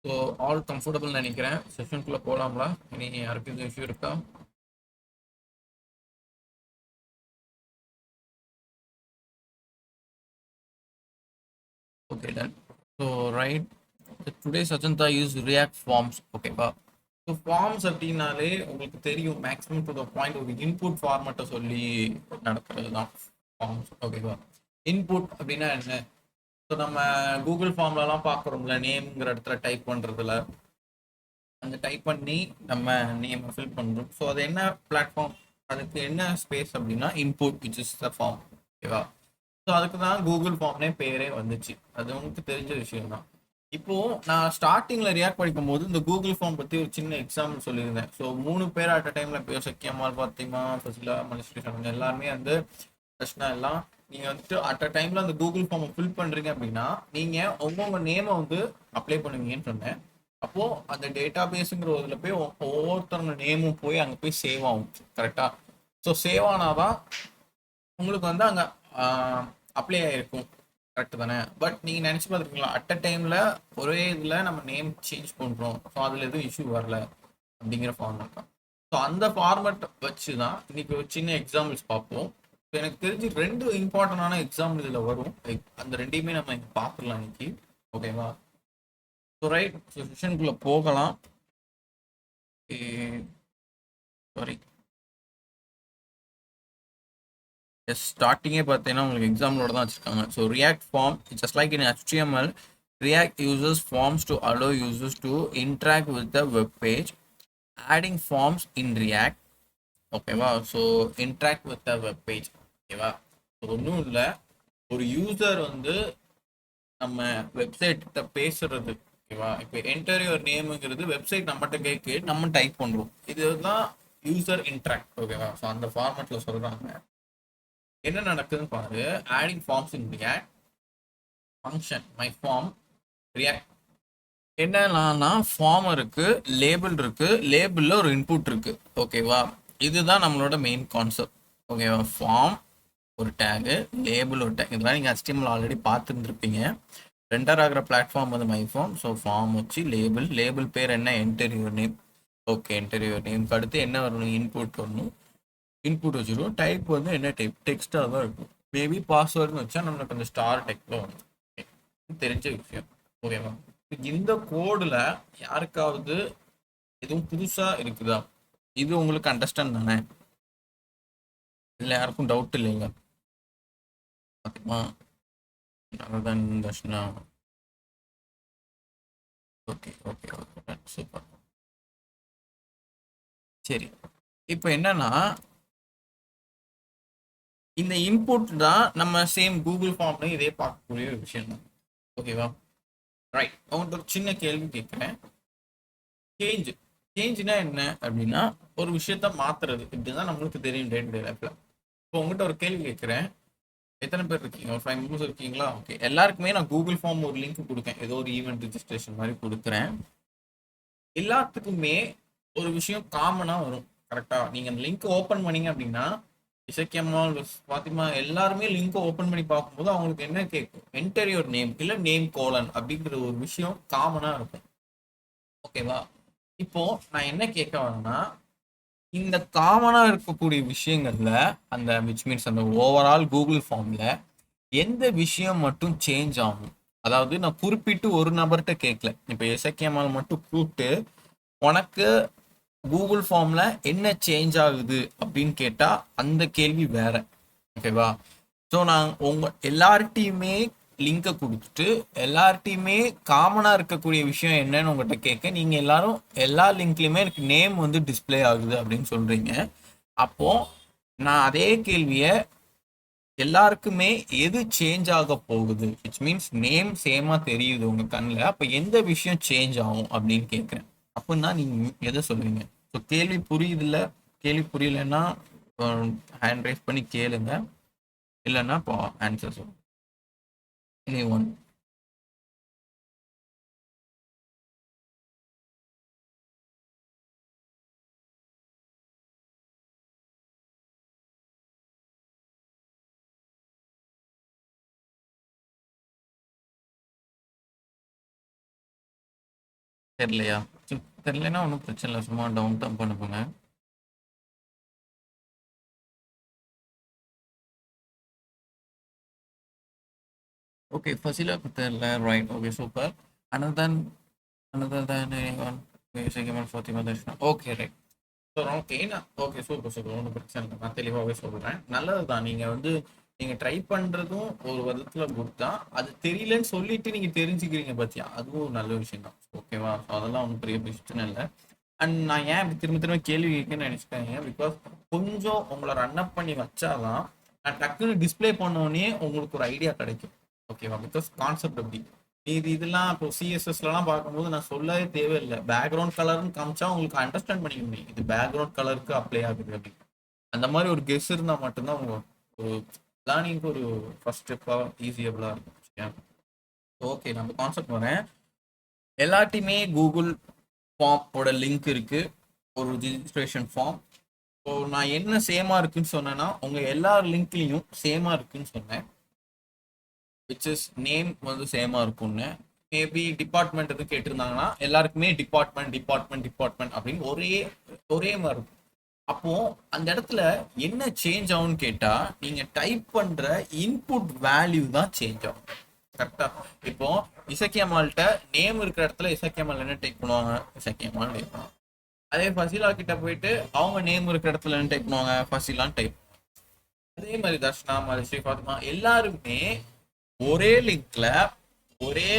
So all comfortable நினைக்கிறேன். செஷனுக்குள்ளே போகலாம்ல? இனி யாருக்கு இது இஷ்யூ இருக்கா? Okay done. So right, today's agenda use react forms. ஓகேவா? ஸோ ஃபார்ம்ஸ் அப்படின்னாலே உங்களுக்கு தெரியும், மேக்ஸிமம் டு த பாயிண்ட் ஒரு இன்புட் ஃபார்மேட்டை சொல்லி நடக்கிறது தான் ஃபார்ம்ஸ். ஓகேவா? இன்புட் அப்படின்னா என்ன? ஸோ நம்ம கூகுள் ஃபார்ம்லலாம் பார்க்குறோம்ல, நேம்ங்கிற இடத்துல டைப் பண்ணுறதுல அங்கே டைப் பண்ணி நம்ம நேம் ஃபில் பண்ணுறோம். ஸோ அது என்ன பிளாட்ஃபார்ம், அதுக்கு என்ன ஸ்பேஸ் அப்படின்னா input which is the form. ஓகேவா? ஸோ அதுக்கு தான் கூகுள் ஃபார்ம்னே பேரே வந்துச்சு. அது உங்களுக்கு தெரிஞ்ச விஷயம் தான். இப்போ நான் ஸ்டார்டிங்ல ரியாக்ட் படிக்கும் போது இந்த கூகுள் ஃபார்ம் பத்தி ஒரு சின்ன எக்ஸாம்பிள் சொல்லியிருந்தேன். ஸோ 3 பேர் அட் அ டைம்ல சக்கியம்மாள், பாத்திமா, ஃபசிலா, மனுஸ்ரீ எல்லாருமே வந்து பிரச்சனை எல்லாம் நீங்க வந்துட்டு அட் அ டைம்ல அந்த கூகுள் ஃபார்மை ஃபில் பண்றீங்க அப்படின்னா நீங்க உங்க நேமை வந்து அப்ளை பண்ணுவீங்கன்னு சொன்னேன். அப்போ அந்த டேட்டா பேஸுங்கிற இதுல போய் ஒவ்வொருத்தவங்க நேமும் போய் அங்க போய் சேவ் ஆகும். கரெக்டா? ஸோ சேவ் ஆனாதான் உங்களுக்கு வந்து அங்க அப்ளை ஆயிருக்கும். கரெக்ட் தானே? பட் நீங்க நினைச்சு பார்த்துருக்கீங்களா, அட் அ டைம்ல ஒரே இதுல நம்ம நேம் சேஞ்ச் பண்றோம், ஸோ அதுல எதுவும் இஷ்யூ வரல அப்படிங்கிற ஃபார்மேட் தான். ஸோ அந்த ஃபார்மேட் வச்சு தான் இன்னைக்கு ஒரு சின்ன எக்ஸாம்பிள்ஸ் பார்ப்போம். ஸோ எனக்கு தெரிஞ்சு 2 இம்பார்ட்டண்டான எக்ஸாம்பிள் இதில் வரும். அந்த ரெண்டையுமே நம்ம இங்கே பார்த்துக்கலாம் இன்னைக்கு. ஓகேவா? ஸோ ரைட், செஷனுக்குள்ள போகலாம். சாரி, ஸ்டார்டிங்கே பார்த்தீங்கன்னா உங்களுக்கு எக்ஸாம்பிளோட தான் வச்சிருக்காங்க. So react form just like in HTML, React uses forms to allow users to interact with the web page. Adding forms in React. ஓகேவா? So interact with the web page. ஓகேவா? ஒன்றும் இல்லை, ஒரு யூசர் வந்து நம்ம வெப்சைட்ட பேசுறது. ஓகேவா? இப்போ என்டர் யுவர் நேமுங்கிறது வெப்சைட் நம்மகிட்ட கேட்கு, நம்ம டைப் பண்ணுறோம். இதுதான் யூசர் இன்ட்ராக்ட். ஓகேவா? ஸோ அந்த ஃபார்மேட்ல சொல்றாங்க. என்ன நடக்குதுன்னு பாரு. Adding forms in React function my form React. என்னன்னா ஃபார்ம் இருக்கு, லேபிள் இருக்கு, லேபிள்ல ஒரு இன்புட் இருக்கு. ஓகேவா? இதுதான் நம்மளோட மெயின் கான்செப்ட். ஓகேவா? ஃபார்ம் ஒரு டேகு, லேபிள் ஒரு டேக். இதெல்லாம் நீங்கள் HTML ஆல்ரெடி பார்த்துருந்துருப்பீங்க. ரெண்டர் ஆகிற பிளாட்ஃபார்ம் வந்து மை ஃபார்ம். ஸோ ஃபார்ம் வச்சு லேபிள், லேபிள் பேர் என்ன, enter your name. Okay, enter your நேம்க்கு அடுத்து என்ன வரணும், இன்புட் வரணும். இன்புட் வச்சுருவோம். டைப் வந்து என்ன டைப், டெக்ஸ்டாக தான் இருக்கும். மேபி பாஸ்வேர்டுன்னு வச்சா நம்மளுக்கு அந்த ஸ்டார் டைப்பில் வரும். தெரிஞ்ச விஷயம். ஓகேவா? இந்த கோடில் யாருக்காவது எதுவும் புதுசாக இருக்குதா? இது உங்களுக்கு அண்டர்ஸ்டாண்ட் தானே? இல்லை யாருக்கும் டவுட் இல்லைங்க? Fathima, Naradhan, Darshana. Okay okay okay, super. சரி, இப்போ என்னன்னா இந்த இன்புட் தான் நம்ம சேம் கூகுள் ஃபார்ம்லையும் இதே பார்க்கக்கூடிய ஒரு விஷயம் தான். ஓகேவா? ரைட், உங்கள்கிட்ட ஒரு சின்ன கேள்வி கேட்குறேன். சேஞ்ச், சேஞ்சுனா என்ன அப்படின்னா ஒரு விஷயத்த மாத்துறது. இப்படிதான் நம்மளுக்கு தெரியும் டே டு டே லைஃப்ல. இப்போ உங்கள்கிட்ட ஒரு கேள்வி கேட்குறேன். எத்தனை பேர் இருக்கீங்க? ஒரு 5 மெம்பர்ஸ் இருக்கீங்களா? ஓகே, எல்லாருக்குமே நான் கூகுள் ஃபார்ம் ஒரு லிங்க் கொடுக்கேன், ஏதோ ஒரு ஈவெண்ட் ரிஜிஸ்ட்ரேஷன் மாதிரி கொடுக்குறேன். எல்லாத்துக்குமே ஒரு விஷயம் காமனா வரும். கரெக்டா? நீங்க அந்த லிங்க் ஓபன் பண்ணீங்க அப்படின்னா இசக்கியம்மாள், பாத்திமா எல்லாருமே லிங்க் ஓபன் பண்ணி பார்க்கும்போது அவங்களுக்கு என்ன கேட்கும், என்டர் யுவர் நேம் இல்ல நேம் கோலன் அப்படிங்கிற ஒரு விஷயம் காமனா இருக்கும். ஓகேவா? இப்போ நான் என்ன கேட்க வரேன்னா, இந்த காமனா இருக்கக்கூடிய விஷயங்கள்ல அந்த விச் மீன்ஸ் அந்த ஓவரால் கூகுள் ஃபார்ம்ல எந்த விஷயம் மட்டும் சேஞ்ச் ஆகும்? அதாவது நான் குறிப்பிட்டு ஒரு நபர்கிட்ட கேட்கல. இப்போ இசக்கியம்மாள் மட்டும் கூப்பிட்டு உனக்கு கூகுள் ஃபார்ம்ல என்ன சேஞ்ச் ஆகுது அப்படின்னு கேட்டா அந்த கேள்வி வேற. ஓகேவா? ஸோ நான் உங்க எல்லார்ட்டையுமே லிங்கை கொடுத்துட்டு எல்லார்ட்டையுமே காமனா இருக்கக்கூடிய விஷயம் என்னன்னு உங்கள்கிட்ட கேட்க, நீங்க எல்லாரும் எல்லா லிங்க்லயுமே எனக்கு நேம் வந்து டிஸ்பிளே ஆகுது அப்படின்னு சொல்றீங்க. அப்போ நான் அதே கேள்வியை எல்லாருக்குமே எது சேஞ்ச் ஆக போகுது, விச் மீன்ஸ் நேம் சேமா தெரியுது உங்க கண்ணில், அப்ப எந்த விஷயம் சேஞ்ச் ஆகும் அப்படின்னு கேட்குறேன். அப்படின்னா நீங்க எதை சொல்லுவீங்க? ஸோ கேள்வி புரியுதுல்ல? கேள்வி புரியலன்னா ஹேண்ட் ரைஸ் பண்ணி கேளுங்க, இல்லைன்னா இப்போ ஆன்சர் சொல்லுங்க. Any one. தெரியலையா? தெரியலன்னா ஒன்றும் பிரச்சனை இல்லை, சும்மா டவுன் தான் பண்ணுங்க. ஓகே, ஃபசிலாக்கு தெரியல. Right, okay, super. Another another then anyone second Fathima Darshana. Okay, right. So okay, நான் ஓகே, சூப்பர் சூப்பர், ஒன்றும் பிரச்சனை இல்லை. நான் தெளிவாகவே சொல்கிறேன். நல்லது தான். நீங்கள் வந்து நீங்கள் ட்ரை பண்ணுறதும் ஒரு விதத்தில் குட் தான். அது தெரியலன்னு சொல்லிட்டு நீங்கள் தெரிஞ்சுக்கிறீங்க பார்த்தியா, அதுவும் ஒரு நல்ல விஷயம் தான். ஓகேவா? ஸோ அதெல்லாம் ஒன்றும் பெரிய பிரச்சனை இல்லை. அண்ட் நான் ஏன் இப்படி திரும்ப திரும்ப கேள்வி கேட்கணும்னு நினச்சிட்டாங்க, பிகாஸ் கொஞ்சம் உங்களை ரன் அப் பண்ணி வச்சாதான் நான் டக்குன்னு டிஸ்பிளே பண்ணோடனே உங்களுக்கு ஒரு ஐடியா கிடைக்கும். ஓகேவா? பிகாஸ் கான்செப்ட் அப்படி. இது இதெல்லாம் இப்போ சிஎஸ்எஸ்லாம் பார்க்கும்போது நான் சொல்லவே தேவையில்லை. பேக்ரவுண்ட் கலர்னு காமிச்சா உங்களுக்கு அண்டர்ஸ்டாண்ட் பண்ணிக்க முடியும், இது பேக்ரவுண்ட் கலருக்கு அப்ளை ஆகுது அப்படின்னு. அந்த மாதிரி ஒரு கெஸ் இருந்தால் மட்டும்தான் உங்க ஒரு லேர்னிங்க்கு ஒரு ஃபர்ஸ்ட் ஸ்டெப்பாக ஈஸியபிளாக இருக்கும். சரியா? ஓகே, நம்ம கான்செப்ட் வரேன். எல்லாத்தையுமே கூகுள் ஃபார்மோட லிங்க் இருக்கு, ஒரு ரிஜிஸ்ட்ரேஷன் ஃபார்ம். ஸோ நான் என்ன சேமா இருக்குன்னு சொன்னேன்னா உங்க எல்லா லிங்க்லையும் சேமா இருக்குன்னு சொன்னேன். விச் இஸ் நேம் வந்து சேமா இருக்கும்னு. மேபி டிபார்ட்மெண்ட் எதுவும் கேட்டிருந்தாங்கன்னா எல்லாருக்குமே டிபார்ட்மெண்ட் டிபார்ட்மெண்ட் டிபார்ட்மெண்ட் அப்படின்னு ஒரே மாதிரி இருக்கும். அப்போ அந்த இடத்துல என்ன சேஞ்ச் ஆகும்னு கேட்டா, நீங்க டைப் பண்ற இன்புட் வேல்யூ தான் சேஞ்ச் ஆகும். கரெக்டா? இப்போ இசக்கியம்மாள்கிட்ட நேம் இருக்கிற இடத்துல இசக்கியம்மாள் என்ன டைப் பண்ணுவாங்க? இசக்கியம்மாள் டைப் பண்ணுவாங்க. அதே ஃபசிலா கிட்ட போயிட்டு அவங்க நேம் இருக்கிற இடத்துல என்ன டைப் பண்ணுவாங்க? ஃபசிலான்னு டைப். அதே மாதிரி தர்ஷனா, மாதிரி ஸ்ரீ ஃபாத்திமா எல்லாருமே ஒரே லிங்க்ல ஒரே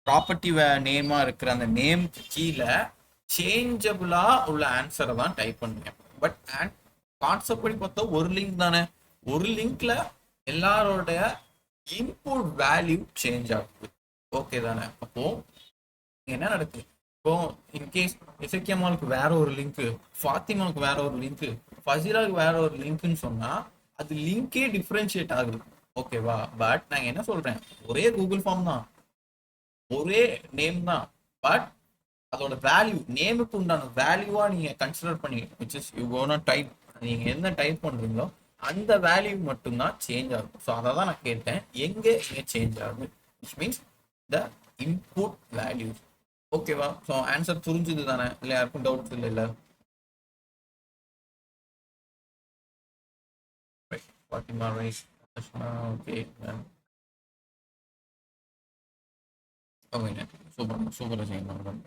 ப்ராப்பர்ட்டி நேமா இருக்கிற அந்த நேம்க்கு கீழே சேஞ்சபிளா உள்ள ஆன்சரை தான் டைப் பண்ணுங்க. பட் கான்செப்ட் படி பார்த்தா ஒரு லிங்க் தானே, ஒரு லிங்க்ல எல்லாரோட இன்புட் வேல்யூ சேஞ்ச் ஆகுது. ஓகே தானே? அப்போ என்ன நடக்குது? இப்போ இன்கேஸ் இசக்கியம்மாளுக்கு வேற ஒரு லிங்க், ஃபாத்திமாவுக்கு வேற ஒரு லிங்க், ஃபசிலாவுக்கு வேற ஒரு லிங்க்னு சொன்னா அது லிங்கே டிஃபரன்ஷியேட் ஆகுது. ஓகேவா? பட் நான் என்ன சொல்றேன், ஒரே கூகுள் ஃபார்ம் தான், ஒரே நேம் தான். பட் அதோட வேல்யூ, நேமுக்கு உண்டான வேல்யூவா நீங்க கன்சிடர் பண்ணி which is you gonna type, நீங்க என்ன டைப் பண்றீங்களோ அந்த வேல்யூ மட்டும்தான் சேஞ்ச் ஆகும். ஸோ அதை தான் நான் கேட்டேன், எங்க சேஞ்ச் ஆகுது, which means the input value. ஓகேவா? ஸோ ஆன்சர் புரிஞ்சுது தானே? இல்லை யாருக்கும் டவுட்ஸ் இல்லை? இல்லை, ஃபாத்திமா ரைட். ஓகே ஓகேங்க, சூப்பர் சூப்பராக செய்யணும்.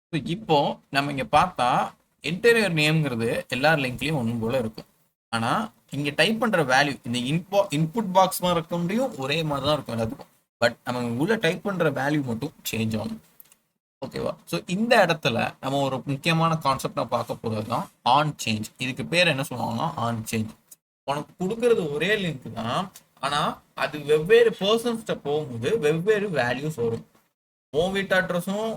ஸோ இப்போ நம்ம இங்கே பார்த்தா இன்டீரியர் நேம்ங்கிறது எல்லா லிங்க்லையும் ஒன்று போல இருக்கும். ஆனால் இங்கே டைப் பண்ணுற வேல்யூ இந்த இன்புட் பாக்ஸ் மாதிரி இருக்க முடியும், ஒரே மாதிரி தான் இருக்கும் எல்லாத்துக்கும். பட் நம்ம உள்ள டைப் பண்ணுற வேல்யூ மட்டும் சேஞ்ச் ஆகும். ஓகேவா? ஸோ இந்த இடத்துல நம்ம ஒரு முக்கியமான கான்செப்டாக பார்க்க போகிறது தான் ஆன் சேஞ்ச். இதுக்கு பேர் என்ன சொல்லுவாங்கன்னா ஆன் சேஞ்ச். உனக்கு கொடுக்கறது ஒரே லிங்க் தான், ஆனால் அது வெவ்வேறு பர்சன்ஸ்கிட்ட போகும்போது வெவ்வேறு வேல்யூஸ் வரும். உன் வீட்டு அட்ரஸும்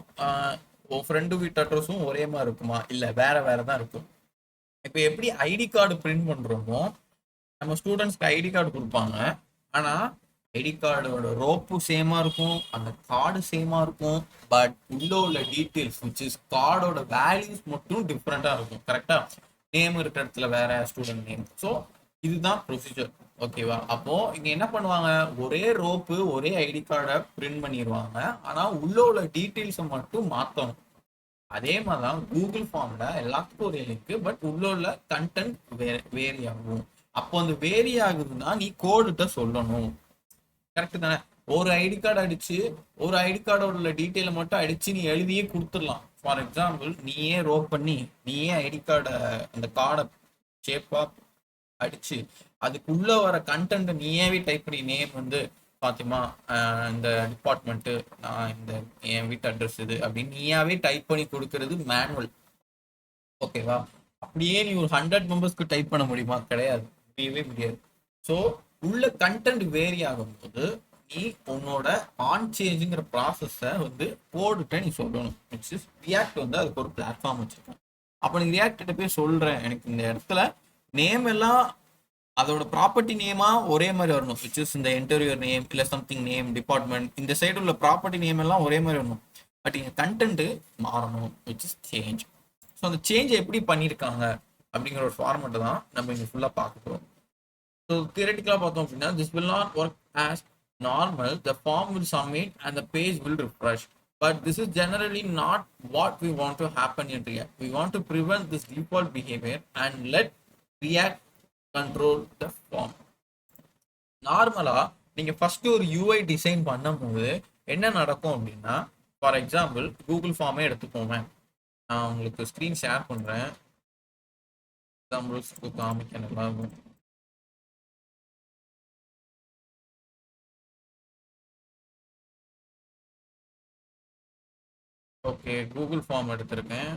உன் ஃப்ரெண்டு வீட்டு அட்ரஸும் ஒரே மாதிரி இருக்குமா? இல்லை, வேற வேற தான் இருக்கும். இப்போ எப்படி ஐடி கார்டு பிரிண்ட் பண்ணுறோமோ, நம்ம ஸ்டூடெண்ட்ஸ்க்கு ஐடி கார்டு கொடுப்பாங்க, ஆனால் ஐடி கார்டோட ரோப்பு சேமா இருக்கும், அந்த கார்டு சேமா இருக்கும், பட் உள்ள உள்ள டீட்டெயில்ஸ் விச் இஸ் கார்டோட வேல்யூஸ் மட்டும் டிஃப்ரெண்டா இருக்கும். கரெக்டா? நேம் இருக்கிற இடத்துல வேற ஸ்டூடெண்ட் நேம். ஸோ இதுதான் ப்ரொசீஜர். ஓகேவா? அப்போ இங்க என்ன பண்ணுவாங்க, ஒரே ரோப்பு ஒரே ஐடி கார்டை பிரிண்ட் பண்ணிடுவாங்க, ஆனா உள்ள உள்ள டீட்டெயில்ஸை மட்டும் மாத்தணும். அதே மாதிரிதான் கூகுள் ஃபார்ம்ல எல்லாத்துக்கும் ஒரே லிங்க், பட் உள்ள உள்ள கண்டென்ட் வேரி ஆகும். அப்போ அந்த வேரி ஆகுதுன்னா நீ கோடுகிட்ட சொல்லணும். கரெக்ட் தானே? ஒரு ஐடி கார்டு அடிச்சு ஒரு ஐடி கார்டோட உள்ள டீட்டெயிலை மட்டும் அடிச்சு நீ எழுதியே கொடுத்துடலாம். ஃபார் எக்ஸாம்பிள், நீயே ரோப் பண்ணி நீயே ஐடி கார்டை அந்த கார்டை ஷேப்பா அடிச்சு அதுக்குள்ள வர கண்டென்ட் நீயாவே டைப் பண்ணி, நேம் வந்து பாத்திமா, இந்த டிபார்ட்மெண்ட்டு, நான் இந்த என் வீட்டு அட்ரஸ் இது அப்படின்னு நீயாவே டைப் பண்ணி கொடுக்கறது மேனுவல். ஓகேவா? அப்படியே நீ ஒரு 100 மெம்பர்ஸ்க்கு டைப் பண்ண முடியுமா? கிடையாது, முடியவே முடியாது. ஸோ உள்ள கண்டென்ட் வேரி ஆகும்போது நீ உன்னோட ஆன் சேஞ்சுங்கிற ப்ராசஸை வந்து போட்டுட்டு நீ சொல்லணும். விச் இஸ் ரியாக்ட் வந்து அதுக்கு ஒரு பிளாட்ஃபார்ம் வச்சிருக்கேன். அப்போ நீ ரியாக்ட் கிட்ட போய் சொல்றேன், எனக்கு இந்த இடத்துல நேம் எல்லாம் அதோட ப்ராப்பர்ட்டி நேமா ஒரே மாதிரி வரணும், விச் இஸ் இந்த இன்டீரியர் நேம் இல்லை சம்திங் நேம் டிபார்ட்மெண்ட், இந்த சைடு உள்ள ப்ராப்பர்ட்டி நேம் எல்லாம் ஒரே மாதிரி வரணும். பட் இங்கே கண்டென்ட் மாறணும், விச் இஸ் சேஞ்ச். ஸோ அந்த சேஞ்ச் எப்படி பண்ணியிருக்காங்க அப்படிங்கிற ஒரு ஃபார்மெட்டை தான் நம்ம இங்கே ஃபுல்லாக பார்க்க போகிறோம். ஸோ தியரட்டிக்கலாக பார்த்தோம் அப்படின்னா, this will not work as normal, the form will submit and the page will refresh. But this is generally not what we want to happen in React. We want to prevent this default behavior and let React control the form. நார்மலா நீங்க first ஒரு UI design பண்ணும்போது என்ன நடக்கும் அப்படின்னா, for example Google ஃபார்மே எடுத்துக்கோங்க. நான் உங்களுக்கு ஸ்க்ரீன் ஷேர் பண்றேன், எக்ஸாம்பிள்ஸ்க்கு காமிக்க நல்லா இருக்கும். ஓகே, கூகுள் ஃபார்ம் எடுத்திருக்கேன்.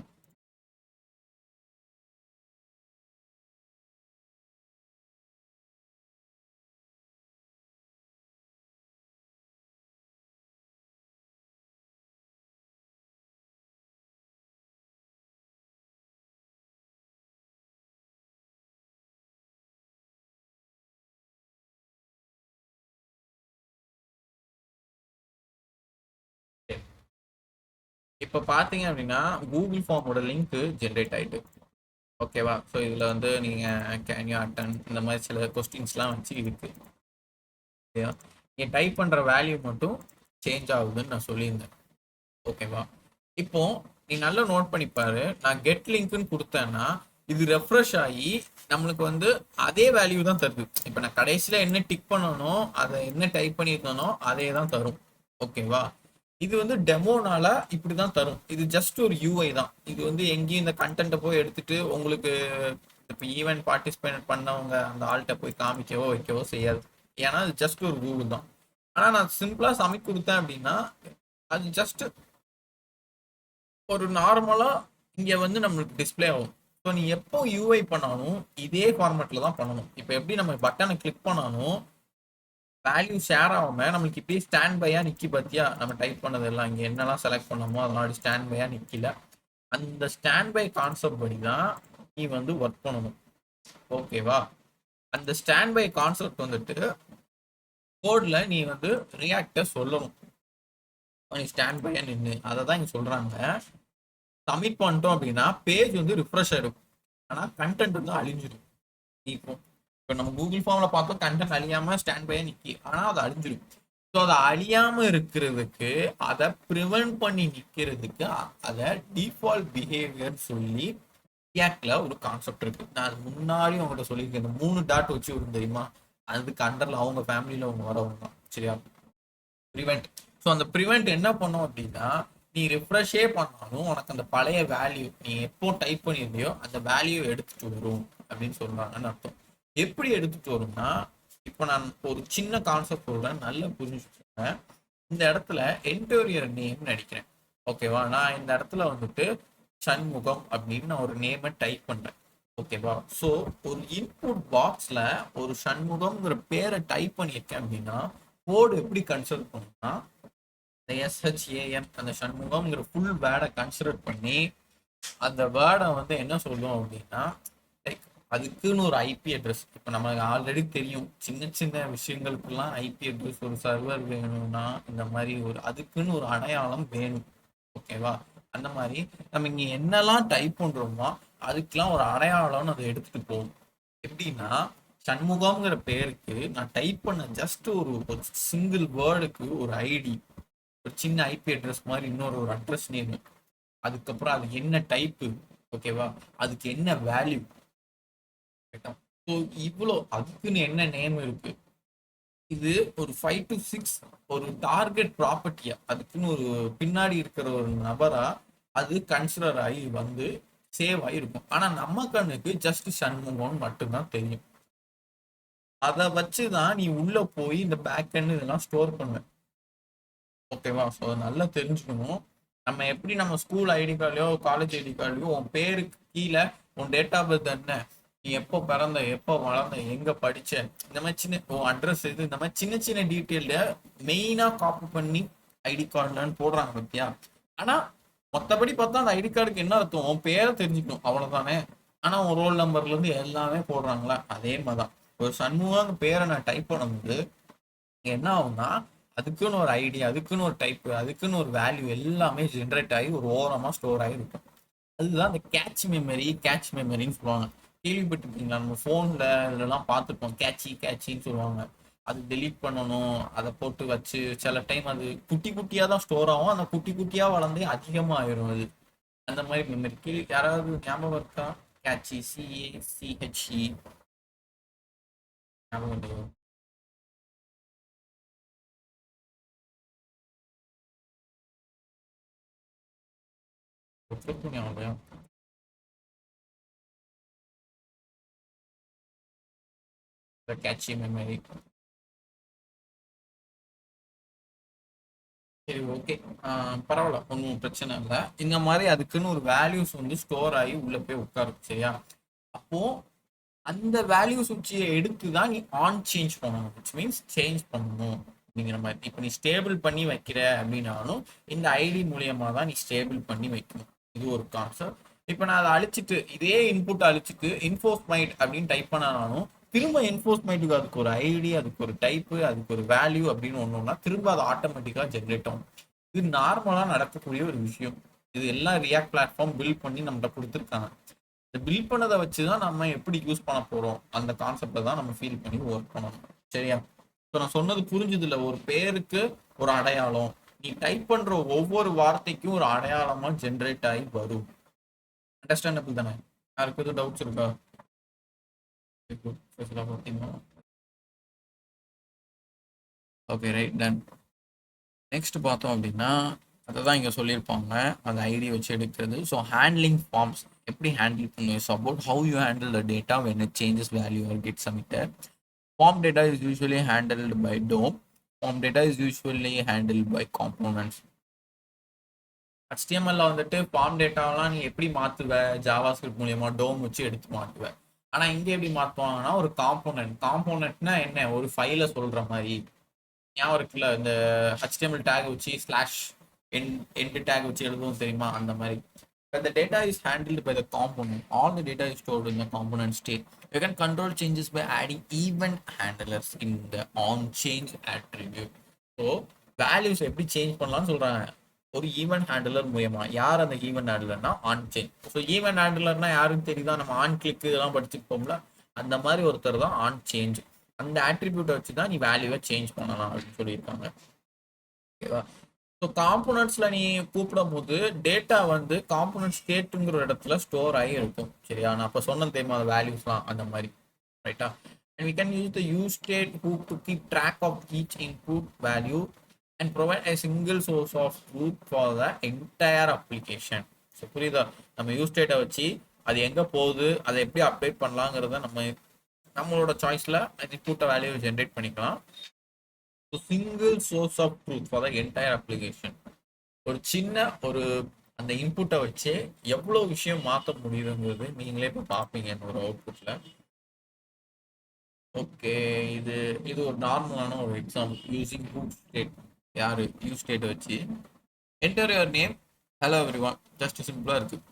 இப்போ பார்த்தீங்க அப்படின்னா கூகுள் ஃபார்மோட லிங்க் ஜென்ரேட் ஆயிட்டு, ஓகேவா? ஸோ இதில் வந்து நீங்கள் கேன் யூ அட்டன் இந்த மாதிரி சில கொஸ்டின்ஸ்லாம் வச்சு இருக்கு. நீங்கள் டைப் பண்ணுற வேல்யூ மட்டும் சேஞ்ச் ஆகுதுன்னு நான் சொல்லியிருந்தேன், ஓகேவா? இப்போ நீ நல்லா நோட் பண்ணிப்பாரு, நான் கெட் லிங்க்னு கொடுத்தேன்னா இது ரெஃப்ரெஷ் ஆகி நம்மளுக்கு வந்து அதே வேல்யூ தான் தருது. இப்போ நான் கடைசியில் என்ன டிக் பண்ணணும், அதை என்ன டைப் பண்ணியிருந்தனோ அதே தான் தரும், ஓகேவா? இது வந்து டெமோனால இப்படி தான் தரும். இது ஜஸ்ட் ஒரு யூஐ தான். இது வந்து எங்கேயும் இந்த கண்டென்ட்டை போய் எடுத்துட்டு உங்களுக்கு இப்போ ஈவென்ட் பார்ட்டிசிபேட் பண்ணவங்க அந்த ஆள்கிட்ட போய் காமிக்கவோ வைக்கவோ செய்யாது. ஏன்னா அது ஜஸ்ட் ஒரு கூகுள் தான். ஆனால் நான் சிம்பிளாக சமைக் கொடுத்தேன் அப்படின்னா அது ஜஸ்ட் ஒரு நார்மலாக இங்கே வந்து நம்மளுக்கு டிஸ்பிளே ஆகும். ஸோ நீ எப்போ யூஐ பண்ணாலும் இதே ஃபார்மேட்டில் தான் பண்ணணும். இப்போ எப்படி நம்ம பட்டனை கிளிக் பண்ணாலும் வேல்யூ ஷேர் ஆகாம நம்மளுக்கு இப்படியே ஸ்டாண்ட் பையா நிக்கி பார்த்தியா, நம்ம டைப் பண்ணது எல்லாம் இங்கே என்னெல்லாம் செலக்ட் பண்ணமோ அதனால ஸ்டாண்ட் பையா நிக்கல. அந்த ஸ்டாண்ட் பை கான்செப்ட் படி தான் நீ வந்து ஒர்க் பண்ணணும், ஓகேவா? அந்த ஸ்டாண்ட் பை கான்செப்ட் வந்துட்டு கோட்ல நீ வந்து ரியாக்டை சொல்லணும். நீ ஸ்டாண்ட் பையா நின்று அதை தான் இங்கே சொல்றாங்க. சப்மிட் பண்ணிட்டோம் அப்படின்னா பேஜ் வந்து ரிஃப்ரெஷ் ஆயிடும், ஆனால் கண்டென்ட் வந்து அழிஞ்சிடும். இப்போ நம்ம கூகுள் ஃபார்ம்ல பார்த்தோம் கண்டென்ட் அழியாம ஸ்டாண்ட் பையா நிக்கி, ஆனால் அது அழிஞ்சிடும். ஸோ அதை அழியாம இருக்கிறதுக்கு, அதை ப்ரிவென்ட் பண்ணி நிற்கிறதுக்கு அதை டிஃபால்ட் பிஹேவியர் சொல்லி ரியாக்ட்ல ஒரு கான்செப்ட் இருக்கு. நான் முன்னாடி உங்கள்கிட்ட சொல்லியிருக்கேன், இந்த 3 டாட் வச்சு வரும் தெரியுமா, அதுக்கு அண்டர்ல அவங்க ஃபேமிலியில அவங்க வரவங்க தான், சரியா? ப்ரிவென்ட். ஸோ அந்த ப்ரிவென்ட் என்ன பண்ணும் அப்படின்னா, நீ ரிஃப்ரெஷே பண்ணாலும் உனக்கு அந்த பழைய வேல்யூ நீ எப்போ டைப் பண்ணியிருந்தியோ அந்த வேல்யூ எடுத்துட்டு வரும் அப்படின்னு சொல்றாங்கன்னு அர்த்தம். எப்படி எடுத்துட்டு வரும்னா, இப்போ நான் ஒரு சின்ன கான்செப்ட் சொல்றேன், நல்லா புரிஞ்சுக்கோங்க. இந்த இடத்துல என்டோரியர் நேம் நடிக்கிறேன், ஓகேவா? நான் இந்த இடத்துல வந்துட்டு சண்முகம் அப்படின்னு நான் ஒரு நேமை டைப் பண்றேன், ஓகேவா? ஸோ ஒரு இன்புட் பாக்ஸ்ல ஒரு சண்முகம்ங்கிற பேரை டைப் பண்ணியிருக்கேன் அப்படின்னா கோடு எப்படி கன்சிடர் பண்ணுன்னா, இந்த எஸ்ஹெச்ஏஎம் அந்த சண்முகம்ங்கிற ஃபுல் வேர்டை கன்சிடர் பண்ணி அந்த வேர்டை வந்து என்ன சொல்லுவோம் அப்படின்னா, லைக் அதுக்குன்னு ஒரு ஐபி அட்ரஸ். இப்போ நமக்கு ஆல்ரெடி தெரியும், சின்ன சின்ன விஷயங்களுக்கெல்லாம் ஐபி அட்ரஸ், ஒரு சர்வர் வேணும்னா இந்த மாதிரி ஒரு அதுக்குன்னு ஒரு அடையாளம் வேணும், ஓகேவா? அந்த மாதிரி நம்ம இங்கே என்னெல்லாம் டைப் பண்ணுறோமோ அதுக்கெல்லாம் ஒரு அடையாளம்னு அதை எடுத்துகிட்டு போகும். எப்படின்னா, சண்முகம்ங்கிற பேருக்கு நான் டைப் பண்ண ஜஸ்ட் ஒரு சிங்கிள் வேர்டுக்கு ஒரு ஐடி, ஒரு சின்ன ஐபி அட்ரஸ் மாதிரி இன்னொரு ஒரு அட்ரஸ் நேம், அதுக்கப்புறம் அது என்ன டைப்பு, ஓகேவா? அதுக்கு என்ன வேல்யூ, ஸோ இவ்வளோ அதுக்குன்னு என்ன நேம் இருக்கு. இது ஒரு 5 to 6 ஒரு டார்கெட் ப்ராப்பர்ட்டியா, அதுக்குன்னு ஒரு பின்னாடி இருக்கிற ஒரு நபரா அது கன்சிடர் ஆகி வந்து சேவ் ஆகிருக்கும். ஆனா நம்ம கண்ணுக்கு ஜஸ்ட் சண்முகம்னு மட்டும்தான் தெரியும். அதை வச்சுதான் நீ உள்ள போய் இந்த பேக் எண்ட் இதெல்லாம் ஸ்டோர் பண்ணுவேன், ஓகேவா? ஸோ நல்லா தெரிஞ்சுக்கணும். நம்ம எப்படி நம்ம ஸ்கூல் ஐடி கார்டுலையோ காலேஜ் ஐடி கார்டுலையோ உன் பேருக்கு கீழே உன் டேட் ஆஃப் பர்த் என்ன, நீ எப்போ பிறந்த, எப்போ வளர்ந்த, எங்க படிச்ச, இந்த மாதிரி சின்ன உன் அட்ரஸ் இது, இந்த மாதிரி சின்ன சின்ன டீட்டெயில மெயினா காப்பி பண்ணி ஐடி கார்டுலன்னு போடுறாங்க பத்தியா. ஆனா மற்றபடி பார்த்தா அந்த ஐடி கார்டுக்கு என்ன அர்த்தம், உன் பேரை தெரிஞ்சுக்கணும் அவ்வளவுதானே. ஆனா உன் ரோல் நம்பர்ல இருந்து எல்லாமே போடுறாங்களா, அதே மாதிரிதான் ஒரு சண்முகம் பேரை நான் டைப் பண்ணும்போது என்ன ஆகும்னா, அதுக்குன்னு ஒரு ஐடி, அதுக்குன்னு ஒரு டைப், அதுக்குன்னு ஒரு வேல்யூ எல்லாமே ஜென்ரேட் ஆகி ஒரு ஓரமா ஸ்டோர் ஆகி இருக்கும். அதுதான் அந்த கேட்ச் மெமரின்னு சொல்லுவாங்க. கேள்விப்பட்டிருக்கீங்களா? நம்ம ஃபோன்ல இதெல்லாம் பார்த்துருப்போம், கேட்சின்னு சொல்லுவாங்க. அது டெலீட் பண்ணணும், அதை போட்டு வச்சு சில டைம் அது குட்டி குட்டியா தான் ஸ்டோர் ஆகும். அந்த குட்டி குட்டியா வளர்ந்து அதிகமா ஆயிரும் அது. அந்த மாதிரி மெமரிக்கு யாராவது ஞாபகம் இருக்கா? கேட்சி, CACHE ஞாபகம் இல்லையோ? ஞாபகம் இல்லையா? Catchy memory. சரி, ஓகே. பரவாயில்ல, ஒன்றும் பிரச்சனை இல்லை. இந்த மாதிரி அதுக்குன்னு ஒரு வேல்யூஸ் வந்து ஸ்டோர் ஆகி உள்ள போய் உட்காரும். சரியா? அப்போ அந்த வேல்யூஸ் வச்சியை எடுத்து தான் நீ ஆன் சேஞ்ச் பண்ணணும். விச் மீன்ஸ் சேஞ்ச் பண்ணணும் அப்படிங்கிற மாதிரி. இப்போ நீ ஸ்டேபிள் பண்ணி வைக்கிற அப்படின்னாலும் இந்த ஐடி மூலியமா தான் நீ ஸ்டேபிள் பண்ணி வைக்கணும். இது ஒரு கான்செப்ட். இப்போ நான் அதை அழிச்சிட்டு இதே இன்புட் அழிச்சிட்டு இன்ஃபோர்ஸ்மைட் அப்படின்னு டைப் பண்ணாலும் திரும்ப என்ஃபோர்ஸ்மெண்ட்டுக்கு அதுக்கு ஒரு ஐடி, அதுக்கு ஒரு டைப்பு, அதுக்கு ஒரு வேல்யூ அப்படின்னு ஒன்றுனா திரும்ப அது ஆட்டோமேட்டிக்காக ஜென்ரேட் ஆகும். இது நார்மலாக நடக்கக்கூடிய ஒரு விஷயம். இது எல்லாம் ரியாக்ட் பிளாட்ஃபார்ம் பில்ட் பண்ணி நம்மகிட்ட கொடுத்துருக்காங்க. இந்த பில்ட் பண்ணதை வச்சு தான் நம்ம எப்படி யூஸ் பண்ண போகிறோம் அந்த கான்செப்டை தான் நம்ம ஃபீல் பண்ணி ஒர்க் பண்ணணும். சரியா? இப்போ நான் சொன்னது புரிஞ்சுது இல்லை? ஒரு பேருக்கு ஒரு அடையாளம், நீ டைப் பண்ணுற ஒவ்வொரு வார்த்தைக்கும் ஒரு அடையாளமாக ஜென்ரேட் ஆகி வரும். அண்டர்ஸ்டாண்டபிள் தானே? யாருக்கு எதுவும் டவுட்ஸ் இருக்கா? Okay, right, ton. நெக்ஸ்ட் பார்த்தோம் அப்படின்னா அதை தான் இங்கே சொல்லியிருப்பாங்க, அந்த ஐடி வச்சு எடுக்கிறது. ஸோ ஹேண்ட்லிங் ஃபார்ம்ஸ் எப்படி ஹேண்டில் பண்ணுவோம்? It's about how you handle the data when it changes value or get submitted. Form data is usually handled by DOM. Form data is usually handle by components. HTML வந்துட்டு form டேட்டாவெல்லாம் நீ எப்படி மாற்றுவ? Java script மூலியமா டோம் வச்சு எடுத்து மாற்றுவ. ஆனால் இங்கே எப்படி மாற்றுவாங்கன்னா ஒரு காம்போனன்ட்னா என்ன? ஒரு ஃபைலை சொல்கிற மாதிரி. ஞாபகம் இருக்குல்ல, இந்த HTML டேக் வச்சு ஸ்லாஷ் எண்ட் டேக் வச்சு எழுதுவோம் தெரியுமா? அந்த மாதிரி. When the data is handled by the component, all the data is stored in the component state. You can control changes by adding event handlers in the onChange attribute. So values எப்படி change பண்ணலாம்னு சொல்றாங்க ஒரு event handler மூலமா. யார் அந்த event ஹேண்டலர்னா on change. So event ஹேண்டலர்னா யாருன்னு தெரியுதா? நம்ம ஆன் கிளிக் இதெல்லாம் படிச்சுப்போம்ல, அந்த மாதிரி ஒருத்தர் தான் ஆன் சேஞ்ச். அந்த ஆட்ரிபியூட்டை வச்சு தான் நீ வேல்யூவை சேஞ்ச் பண்ணலாம் அப்படின்னு சொல்லியிருக்காங்க. ஓகேவா? ஸோ காம்போனன்ட்ஸ்ல நீ கூப்பிடும் போது டேட்டா வந்து காம்போனன்ட் ஸ்டேட்டுங்கிற இடத்துல ஸ்டோர் ஆகி இருக்கும். சரியா? நான் அப்போ சொன்ன தெரியுமா வேல்யூஸ்லாம் அந்த மாதிரி. ரைட்டா? And we can use the use state hook to keep track of each input value and provide a single source of truth for the entire application. So புரியுதா? நம்ம யூஸ் ஸ்டேட்டை வச்சு அது எங்கே போகுது, அதை எப்படி அப்டேட் பண்ணலாங்கிறத நம்மளோட சாய்ஸில் இன்புட்டை வேல்யூ ஜென்ரேட் பண்ணிக்கலாம். Single source of truth for the entire application. ஒரு சின்ன ஒரு அந்த இன்புட்டை வச்சு எவ்வளோ விஷயம் மாற்ற முடியுதுங்கிறது நீங்களே இப்போ பார்ப்பீங்க என்னோட அவுட்புட்டில். ஓகே, இது இது ஒரு நார்மலான ஒரு எக்ஸாம்பிள் யூசிங் ஹூக் ஸ்டேட். யார் யூஸ் ஸ்டேட்டை வச்சு enter your name, hello everyone, just சிம்பிளாக இருக்குது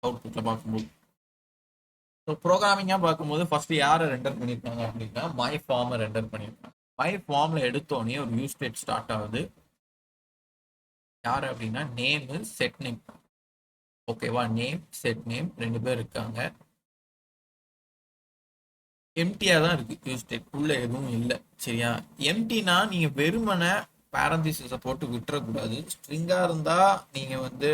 அவுட்புட்டில் பார்க்கும்போது. ஸோ ப்ரோக்ராமிங்காக பார்க்கும்போது ஃபர்ஸ்ட் யாரை ரெண்டர் பண்ணியிருக்காங்க அப்படின்னா மை ஃபார்மை ரெண்டர் பண்ணியிருக்காங்க. மை ஃபார்மில் எடுத்தோடனே ஒரு யூஸ் ஸ்டேட் ஸ்டார்ட் ஆகுது. யார் அப்படின்னா நேமு செட் நேம். ஓகேவா? நேம் செட் நேம் ரெண்டு பேர் இருக்காங்க. எம்டியா தான் இருக்கு யூஸ் ஸ்டேட், உள்ள எதுவும் இல்லை. சரியா? எம்டினா நீங்க வெறுமனை பேரந்திசிஸை போட்டு விட்டுறக்கூடாது. ஸ்ட்ரிங்கா இருந்தா நீங்க வந்து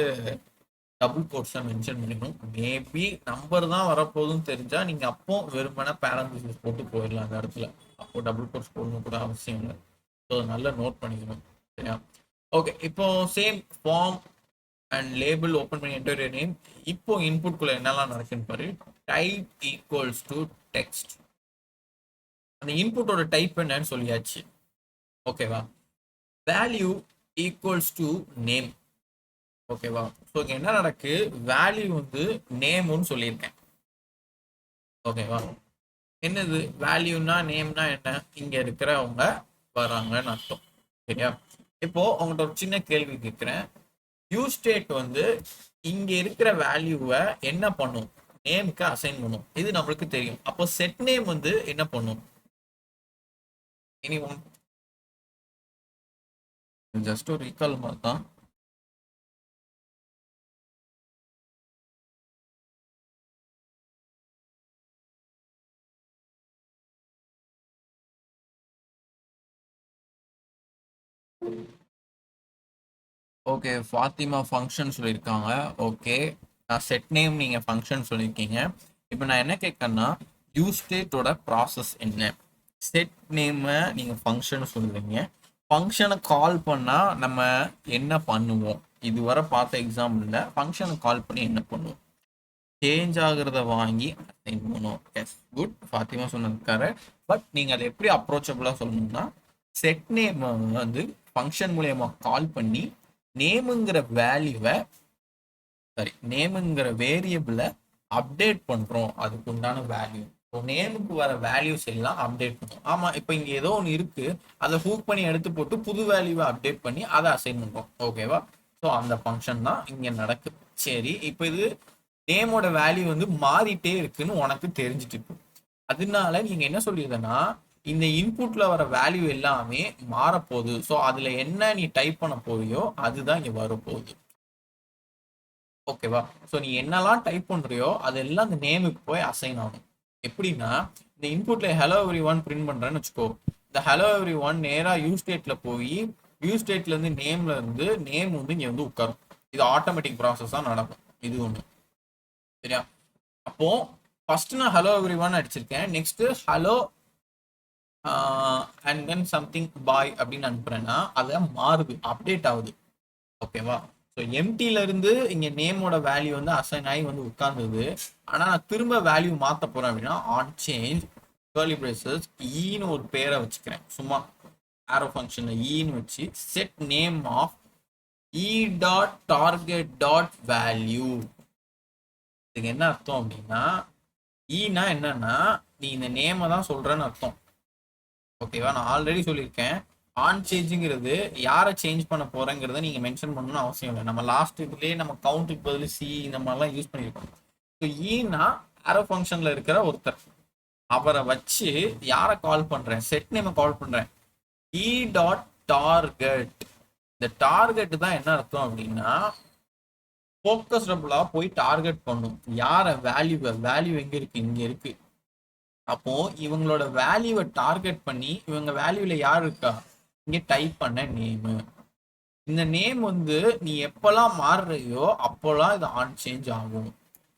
டபுள் கோட்ஸை மென்ஷன் பண்ணிக்கணும். மேபி நம்பர் தான் வரப்போகுதுன்னு தெரிஞ்சா நீங்க அப்போ வெறுமனை பேரந்திசிஸ் போட்டு போயிடலாம் அந்த இடத்துல. அப்போ டபுள் கோட்ஸ் போடணும் கூட அவசியம் இல்லை. ஸோ நல்லா நோட் பண்ணிக்கணும். சரியா? ஓகே, இப்போ same form and label open பண்ணி என்டர் யுவர் நேம். இப்போ இன்புட்குள்ள என்னெல்லாம் நடக்குன்னு பாரு. Type equals to text. அந்த இன்புட்டோட டைப் என்னன்னு சொல்லியாச்சு. ஓகேவா? Value equals to name. ஓகேவா? ஸோ இங்க என்ன நடக்கு? வேல்யூ வந்து நேம்னு சொல்லியிருக்கேன். ஓகேவா? என்னது வேல்யூனா நேம்னா என்ன? இங்க இருக்கிறவங்க வராங்கன்னு அர்த்தம். சரியா? இப்போ அவங்கள்ட்ட ஒரு சின்ன கேள்வி கேட்கிறேன். யூஸ் ஸ்டேட் வந்து இங்க இருக்கிற வேல்யூவை என்ன பண்ணும்? நேமுக்கு அசைன் பண்ணும். இது நம்மளுக்கு தெரியும். அப்போ செட் நேம் வந்து என்ன பண்ணும்? இனி ஜஸ்ட் ஒரு ரீகால் மாதிரி தான். ஓகே, ஃபாத்திமா ஃபங்க்ஷன் சொல்லியிருக்காங்க. ஓகே, நான் செட் நேம் நீங்கள் ஃபங்க்ஷன் சொல்லியிருக்கீங்க. இப்போ நான் என்ன கேட்கறேன்னா, யூஸ் ஸ்டேட்டோட ப்ராசஸ் என்ன? செட் நேமை நீங்கள் ஃபங்க்ஷன் சொல்லுவீங்க. ஃபங்க்ஷனை கால் பண்ணால் நம்ம என்ன பண்ணுவோம்? இதுவரை பார்த்த எக்ஸாம்பிளில் ஃபங்க்ஷனை கால் பண்ணி என்ன பண்ணுவோம்? சேஞ்ச் ஆகுறத வாங்கி அசைன் பண்ணுவோம். S, good. ஃபாத்திமா சொன்னது கரெக்ட். பட் நீங்கள் அதை எப்படி அப்ரோச்சபிளாக சொல்லணும்னா, செட் நேம் வந்து ஃபங்க்ஷன் மூலயமா கால் பண்ணி நேமுங்கிற வேல்யூவை நேமுங்கிற வேரியபிளை அப்டேட் பண்ணுறோம். அதுக்கு உண்டான வேல்யூ. ஸோ நேமுக்கு வர வேல்யூஸ் எல்லாம் அப்டேட் பண்ணும். ஆமாம், இப்போ இங்கே ஏதோ ஒன்று இருக்குது, அதை ஹூக் பண்ணி எடுத்து போட்டு புது வேல்யூவை அப்டேட் பண்ணி அதை அசைன் பண்ணுறோம். ஓகேவா? ஸோ அந்த ஃபங்க்ஷன் தான் இங்கே நடக்குது. சரி, இப்போ இது நேமோட வேல்யூ வந்து மாறிட்டே இருக்குன்னு உனக்கு தெரிஞ்சுட்டு இருக்கு. அதனால நீங்க என்ன சொல்லிடுதுன்னா, இந்த இன்புட்ல வர வேல்யூ எல்லாமே மாறப்போகுது. ஸோ அதுல என்ன நீ டைப் பண்ண போறியோ அதுதான் இங்க வரப்போகுது. ஓகேவா? ஸோ நீ என்னெல்லாம் டைப் பண்றியோ அதெல்லாம் அந்த நேமுக்கு போய் அசைன் ஆகும். எப்படின்னா, இந்த இன்புட்ல ஹலோ எவ்ரி ஒன் பிரிண்ட் பண்றேன்னு வச்சுக்கோ. இந்த ஹலோ எவ்ரி ஒன் நேரா யூ ஸ்டேட்ல போய் யூ ஸ்டேட்ல இருந்து நேம்ல இருந்து நேம் வந்து இங்க வந்து உட்காரும். இது ஆட்டோமேட்டிக் ப்ராசஸா நடக்கும். இது ஒண்ணு. சரியா? அப்போ ஃபர்ஸ்ட் நான் ஹலோ எவ்ரி ஒன் அடிச்சிருக்கேன். Next hello and then something bye அப்படின்னு அனுப்புறேன்னா அதை மாறுது, அப்டேட் ஆகுது. ஓகேவா? ஸோ எம்டில இருந்து இங்க நேமோட வேல்யூ வந்து அசைன் ஆகி வந்து உட்கார்ந்தது. ஆனா நான் திரும்ப வேல்யூ மாத்த போறேன் அப்படின்னா ஆன் சேஞ்ச் கர்லி பிரேசஸ் ஈன்னு ஒரு பேரை வச்சுக்கிறேன். சும்மா ஆரோ ஃபங்க்ஷன்ல ஈன்னு வச்சு set name of e dot target dot value. இதுக்கு என்ன அர்த்தம் அப்படின்னா, ஈனா என்னன்னா நீ இந்த நேமை தான் சொல்றேன்னு அர்த்தம். ஓகேவா? நான் ஆல்ரெடி சொல்லியிருக்கேன், ஆன் சேஞ்சுங்கிறது யாரை சேஞ்ச் பண்ண போறேங்கிறத நீங்க மென்ஷன் பண்ணணும்னு அவசியம் இல்லை. நம்ம லாஸ்ட் இதுலேயே நம்ம கவுண்ட்டுக்கு பதில் சி இந்த மாதிரிலாம் யூஸ் பண்ணியிருக்கோம். ஸோ ஈனா ஆரோ ஃபங்க்ஷன்ல இருக்கிற ஒருத்தர், அவரை வச்சு யாரை கால் பண்றேன்? செட் நேமை கால் பண்றேன். இ டாட் டார்கெட். இந்த டார்கெட் தான் என்ன அர்த்தம் அப்படின்னா, ஃபோக்கஸ்டபுளா போய் டார்கெட் பண்ணும். யார வேல்யூ எங்க இருக்கு? இங்க இருக்கு. அப்போ இவங்களோட வேல்யூவை டார்கெட் பண்ணி இவங்க வேல்யூல யார் இருக்கா? இங்க டைப் பண்ண நேமு. இந்த நேம் வந்து நீ எப்பெல்லாம் மாறுறியோ அப்போல்லாம் இது ஆன் சேஞ்ச் ஆகும்.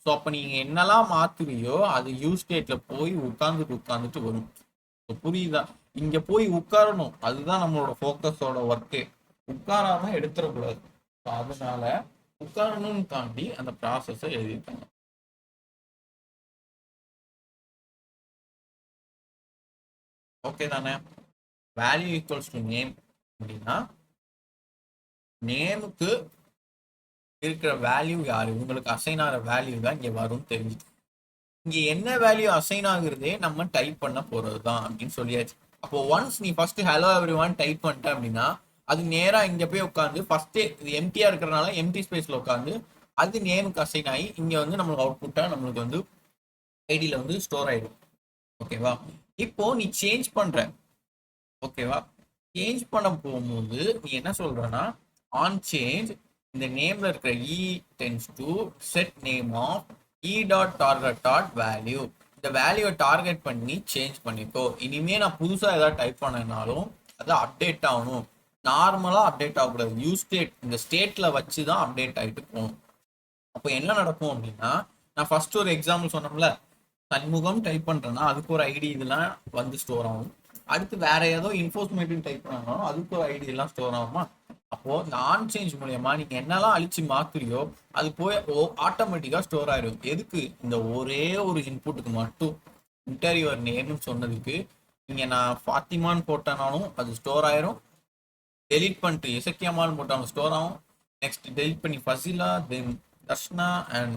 ஸோ அப்போ நீங்க என்னெல்லாம் மாத்துறியோ அது யூ ஸ்டேட்ல போய் உட்கார்ந்துட்டு வரும். புரியுதா? இங்க போய் உட்காரணும், அதுதான் நம்மளோட ஃபோக்கஸோட ஒர்க்கே. உட்காராம எடுத்துடக்கூடாது. அதனால உட்காரணும்னு தாண்டி அந்த ப்ராசஸை எழுதியிருக்காங்க. ஓகே தானே? வேல்யூ ஈக்குவல்ஸ் டு நேம் அப்படின்னா நேமுக்கு இருக்கிற வேல்யூ யாரு, உங்களுக்கு அசைன் ஆகிற வேல்யூ தான் இங்க வரும் தெரிஞ்சுட்டு. இங்க என்ன வேல்யூ அசைன் ஆகுறதே நம்ம டைப் பண்ண போறது தான் அப்படின்னு சொல்லியாச்சு. அப்போ ஒன்ஸ் நீ first hello every one type பண்ணிட்ட அப்படின்னா அது நேரா இங்க போய் உட்காந்து ஃபர்ஸ்டே இது எம்டியா இருக்கிறனால எம்டி ஸ்பேஸ்ல உட்காந்து அது நேமுக்கு அசைன் ஆகி இங்க வந்து நம்மளுக்கு அவுட்புட்டா நம்மளுக்கு வந்து ஐடியில வந்து ஸ்டோர் ஆயிடும். ஓகேவா? இப்போ நீ சேஞ்ச் பண்ற. ஓகேவா? சேஞ்ச் பண்ண போகும்போது நீ என்ன சொல்றனா, ஆன் சேஞ்ச் இந்த நேம்ல இருக்கிற e tends to set name of e dot target dot value. இந்த வேல்யூவை டார்கெட் பண்ணி சேஞ்ச் பண்ணிக்கோ. இனிமே நான் புதுசா ஏதாவது டைப் பண்ணனாலும் அது அப்டேட் ஆகணும். நார்மலா அப்டேட் ஆகக்கூடாது. யூ ஸ்டேட் இந்த ஸ்டேட்ல வச்சு தான் அப்டேட் ஆகிட்டு போகணும். அப்போ என்ன நடக்கும் அப்படின்னா, நான் ஃபர்ஸ்ட் ஒரு எக்ஸாம்பிள் சொன்னோம்ல, சண்முகம் டைப் பண்றேன்னா அதுக்கு ஒரு ஐடி இதெல்லாம் வந்து ஸ்டோர் ஆகும். அடுத்து வேற ஏதோ இன்ஃபோர்மேட்டிவ் டைப் பண்ணாலும் அதுக்கு ஒரு ஐடி எல்லாம் ஸ்டோர் ஆகுமா? அப்போ இந்த ஆன் சேஞ்ச் மூலியமா நீங்க என்னெல்லாம் அழிச்சு மாத்துறியோ அது போய் ஆட்டோமேட்டிக்கா ஸ்டோர் ஆயிடும். எதுக்கு? இந்த ஒரே ஒரு இன்புட்டுக்கு மட்டும். இன்டர்வியூர் நேம்னு சொன்னதுக்கு நீங்க நான் ஃபாத்திமான்னு போட்டனாலும் அது ஸ்டோர் ஆயிரும். டெலிட் பண்ணிட்டு இசக்கியமான்னு போட்டாலும் ஸ்டோர் ஆகும். நெக்ஸ்ட் டெலிட் பண்ணி ஃபசிலா, தென் தர்ஷனா அண்ட்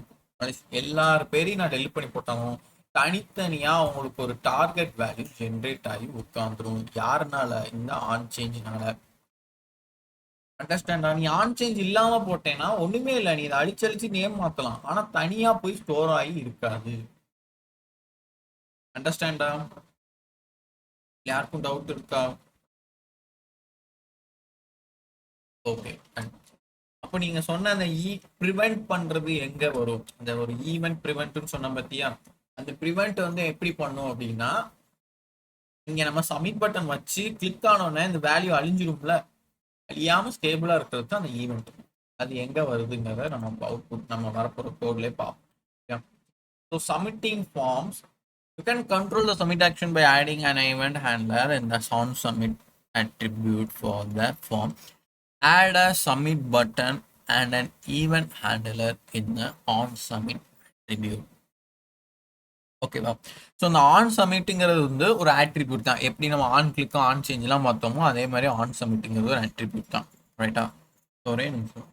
எல்லார் பேரையும் நான் டெலிட் பண்ணி போட்டாலும் தனித்தனியா உங்களுக்கு ஒரு டார்கெட் வேல்யூ ஜென்ரேட் ஆகி உட்காந்துரும். யாருனால? இந்த ஆன் சேஞ்ச்னால. அண்டர்ஸ்டாண்டா? நீ ஆன் சேஞ்ச் இல்லாம போட்டேன்னா ஒண்ணுமே இல்லை, நீ இதை அழிச்சழிச்சு நேம் மாத்தலாம், ஆனா தனியா போய் ஸ்டோர் ஆகி இருக்காது. அண்டர்ஸ்டாண்டா? யாருக்கும் டவுட் இருக்கா? ஓகே. அப்போ நீங்க சொன்ன அந்த ப்ரிவென்ட் பண்றது எங்க வரும்? அந்த ஒரு ஈவென்ட் ப்ரிவென்ட்னு சொன்ன பத்தியா, அந்த ப்ரிவென்ட் வந்து எப்படி பண்ணும் அப்படின்னா, இங்க நம்ம சப்மிட் பட்டன் வச்சு கிளிக் ஆனோடனே இந்த வேல்யூ அழிஞ்சிரும்ல. அழியாமல் ஸ்டேபிளாக இருக்கிறது தான் அந்த ஈவெண்ட். அது எங்கே வருதுங்கிறத நம்ம அவுட்புட் நம்ம வரப்போகிற கோட்லேயே பார்ப்போம். So submitting forms, you can control the submit action by adding an event handler in the on submit attribute for the form. Add a submit button and an event handler in the on submit attribute. ஓகேவா? So இந்த on சப்மிட்டுங்கிறது வந்து ஒரு attribute தான். எப்படி நம்ம on click on சேஞ்செலாம் பார்த்தோமோ அதே மாதிரி on சப்மிட்டுங்கிறது ஒரு ஆட்ரிபியூட் தான். ரைட்டா? ஒரே நிமிஷம்.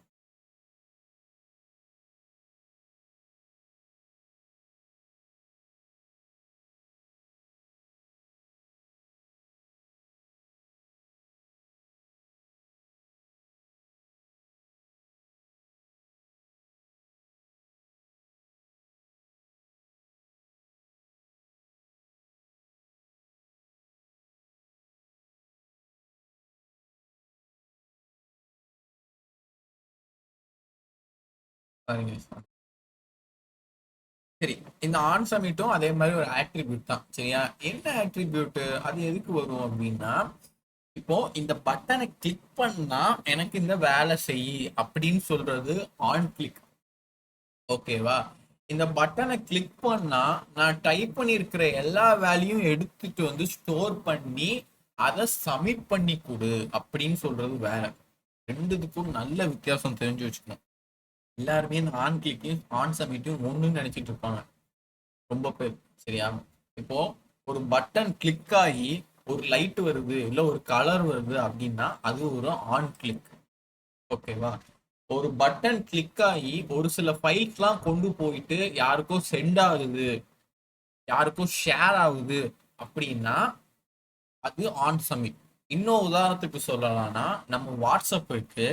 சரி, இந்த ஆன் சப்மிட்டும் அதே மாதிரி ஒரு ஆட்ரிபியூட் தான். சரியா? என்ன ஆட்ரிபியூட், அது எதுக்கு வரும் அப்படின்னா, இப்போ இந்த பட்டனை கிளிக் பண்ணா எனக்கு இந்த வேலை செய் அப்படின்னு சொல்றது ஆன் கிளிக். ஓகேவா? இந்த பட்டனை கிளிக் பண்ணா நான் டைப் பண்ணியிருக்கிற எல்லா வேலையும் எடுத்துட்டு வந்து ஸ்டோர் பண்ணி அதை சப்மிட் பண்ணி கொடு அப்படின்னு சொல்றது வேற. ரெண்டுத்துக்கும் நல்ல வித்தியாசம் தெரிஞ்சு வச்சுக்கணும். எல்லாருமே இந்த ஆன் கிளிக்கையும் ஆன் சப்மிட்டையும் ஒண்ணுன்னு நினைச்சிட்டு இருப்பாங்க ரொம்ப பேர். சரியா? இப்போ ஒரு பட்டன் கிளிக் ஆகி ஒரு லைட் வருது இல்ல ஒரு கலர் வருது அப்படின்னா அது ஒரு ஆன் கிளிக். ஓகேவா? ஒரு பட்டன் கிளிக் ஆகி ஒரு சில ஃபைல்ஸ்லாம் கொண்டு போயிட்டு யாருக்கும் சென்ட் ஆகுது, யாருக்கும் ஷேர் ஆகுது அப்படின்னா அது ஆன் சப்மிட். இன்னும் உதாரணத்துக்கு சொல்லலாம்னா, நம்ம வாட்ஸ்அப் இருக்கு.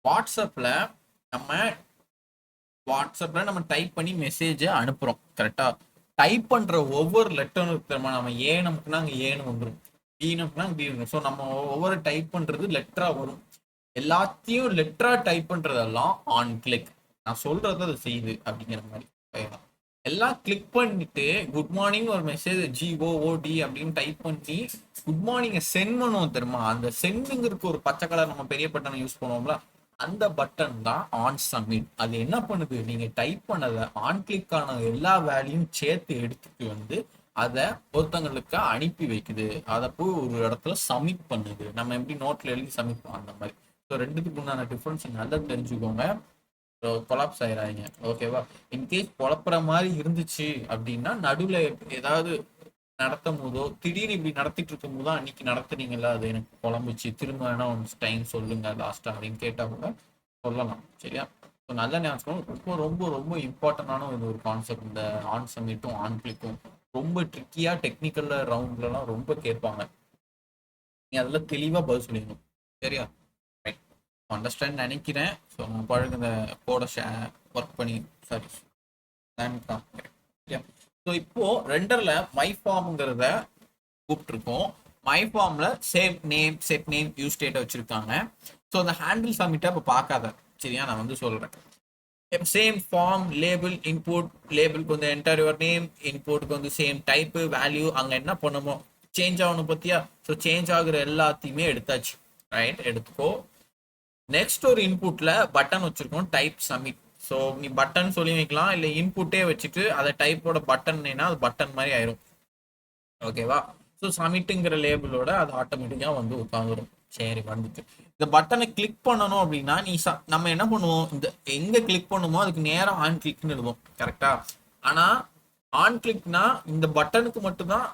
வாட்ஸ்அப்ல நம்ம டைப் பண்ணி மெசேஜை அனுப்புறோம். கரெக்டா? டைப் பண்ற ஒவ்வொரு லெட்டரும் தெரியுமா, நம்ம ஏ நமக்குன்னா அங்கே ஏன்னு வந்துடும், பி நமக்குன்னா பி வந்துடும். ஸோ நம்ம ஒவ்வொரு டைப் பண்றது லெட்டரா வரும். எல்லாத்தையும் லெட்டரா டைப் பண்றதெல்லாம் ஆன் கிளிக். நான் சொல்றது அது செய்யுது அப்படிங்கிற மாதிரி. எல்லாம் கிளிக் பண்ணிட்டு குட் மார்னிங் ஒரு மெசேஜ் GOOD அப்படின்னு டைப் பண்ணி குட் மார்னிங்கை சென்ட் பண்ணுவோம் தெரியுமா, அந்த சென்டுங்கிறதுக்கு ஒரு பச்சை கலர் நம்ம பெரிய பட்டனை யூஸ் பண்ணுவோம்ல, அந்த பட்டன் தான் ஆன் சப்மிட். அது என்ன பண்ணுது, நீங்க டைப் பண்ணதை ஆன் கிளிக் ஆன எல்லா வேலையும் சேர்த்து எடுத்துட்டு வந்து அதை ஒருத்தங்களுக்கு அனுப்பி வைக்குது. அதை போய் ஒரு இடத்துல சப்மிட் பண்ணுது. நம்ம எப்படி நோட்ல எழுதி சப்மிட் பண்ணோம் அந்த மாதிரி. ஸோ ரெண்டுத்துக்கு உண்டான டிஃபரன்ஸ் நல்லா தெரிஞ்சுக்கோங்க. கொலாப்ஸ் ஆயிடாங்க. ஓகேவா? இன்கேஸ் குழப்புற மாதிரி இருந்துச்சு அப்படின்னா நடுவில் ஏதாவது நடத்தும் போதோ திடீர்னு இப்படி நடத்திட்டு இருக்கும் போதோ அன்னைக்கு நடத்துனீங்களா அது எனக்கு குழம்புச்சு திரும்ப வேணா ஒன் டைம் சொல்லுங்க லாஸ்டா அப்படின்னு கேட்டா கூட சொல்லலாம். சரியா? ஸோ நல்ல ஞாபகம். ரொம்ப ரொம்ப ரொம்ப இம்பார்ட்டண்டான ஒரு கான்செப்ட் இந்த ஆன் சப்மிட்டும் ஆன் கிளிக்கும். ரொம்ப ட்ரிக்கியா டெக்னிக்கல் ரவுண்ட்லலாம் ரொம்ப கேட்பாங்க. நீ அதெல்லாம் தெளிவா பதில் சொல்லிடணும். சரியா? ரைட். அண்டர்ஸ்டாண்ட் நினைக்கிறேன். ஸோ நான் பழகு இந்த கோட ஒர்க் பண்ணி சாரி ஸோ இப்போ ரெண்டர்ல மை ஃபார்ம்ங்கிறத கூப்பிட்டுருக்கோம். மை ஃபார்ம்ல save name set name use ஸ்டேட்டை வச்சிருக்காங்க. ஸோ அந்த ஹேண்டில் சப்மிட்டை இப்போ பார்க்காத. சரியா? நான் வந்து சொல்றேன். சேம் ஃபார்ம் லேபிள் இன்புட், லேபிளுக்கு வந்து என்டர் யுவர் நேம், இன்புட்டுக்கு வந்து சேம் டைப்பு வேல்யூ, அங்கே என்ன பண்ணுமோ சேஞ்ச் ஆகணும் பத்தியா. ஸோ சேஞ்ச் ஆகுற எல்லாத்தையுமே எடுத்தாச்சு. ரைட், எடுத்துக்கோ. நெக்ஸ்ட் ஒரு இன்புட்ல பட்டன் வச்சிருக்கோம் டைப் சப்மிட். ஸோ நீ பட்டன் சொல்லி வைக்கலாம், இல்லை இன்புட்டே வச்சுட்டு அதை டைப்போட பட்டன் அது பட்டன் மாதிரி ஆயிரும். ஓகேவா? ஸோ சப்மிட்டுங்கிற லேபிளோட அது ஆட்டோமேட்டிக்காக வந்து உட்காந்துரும். சரி, வந்துட்டு இந்த பட்டனை கிளிக் பண்ணணும் அப்படின்னா நம்ம என்ன பண்ணுவோம், இந்த எங்க கிளிக் பண்ணுமோ அதுக்கு நேரம் ஆன் கிளிக்னு எழுதுவோம். கரெக்டா? ஆனா ஆன் கிளிக்னா இந்த பட்டனுக்கு மட்டும்தான்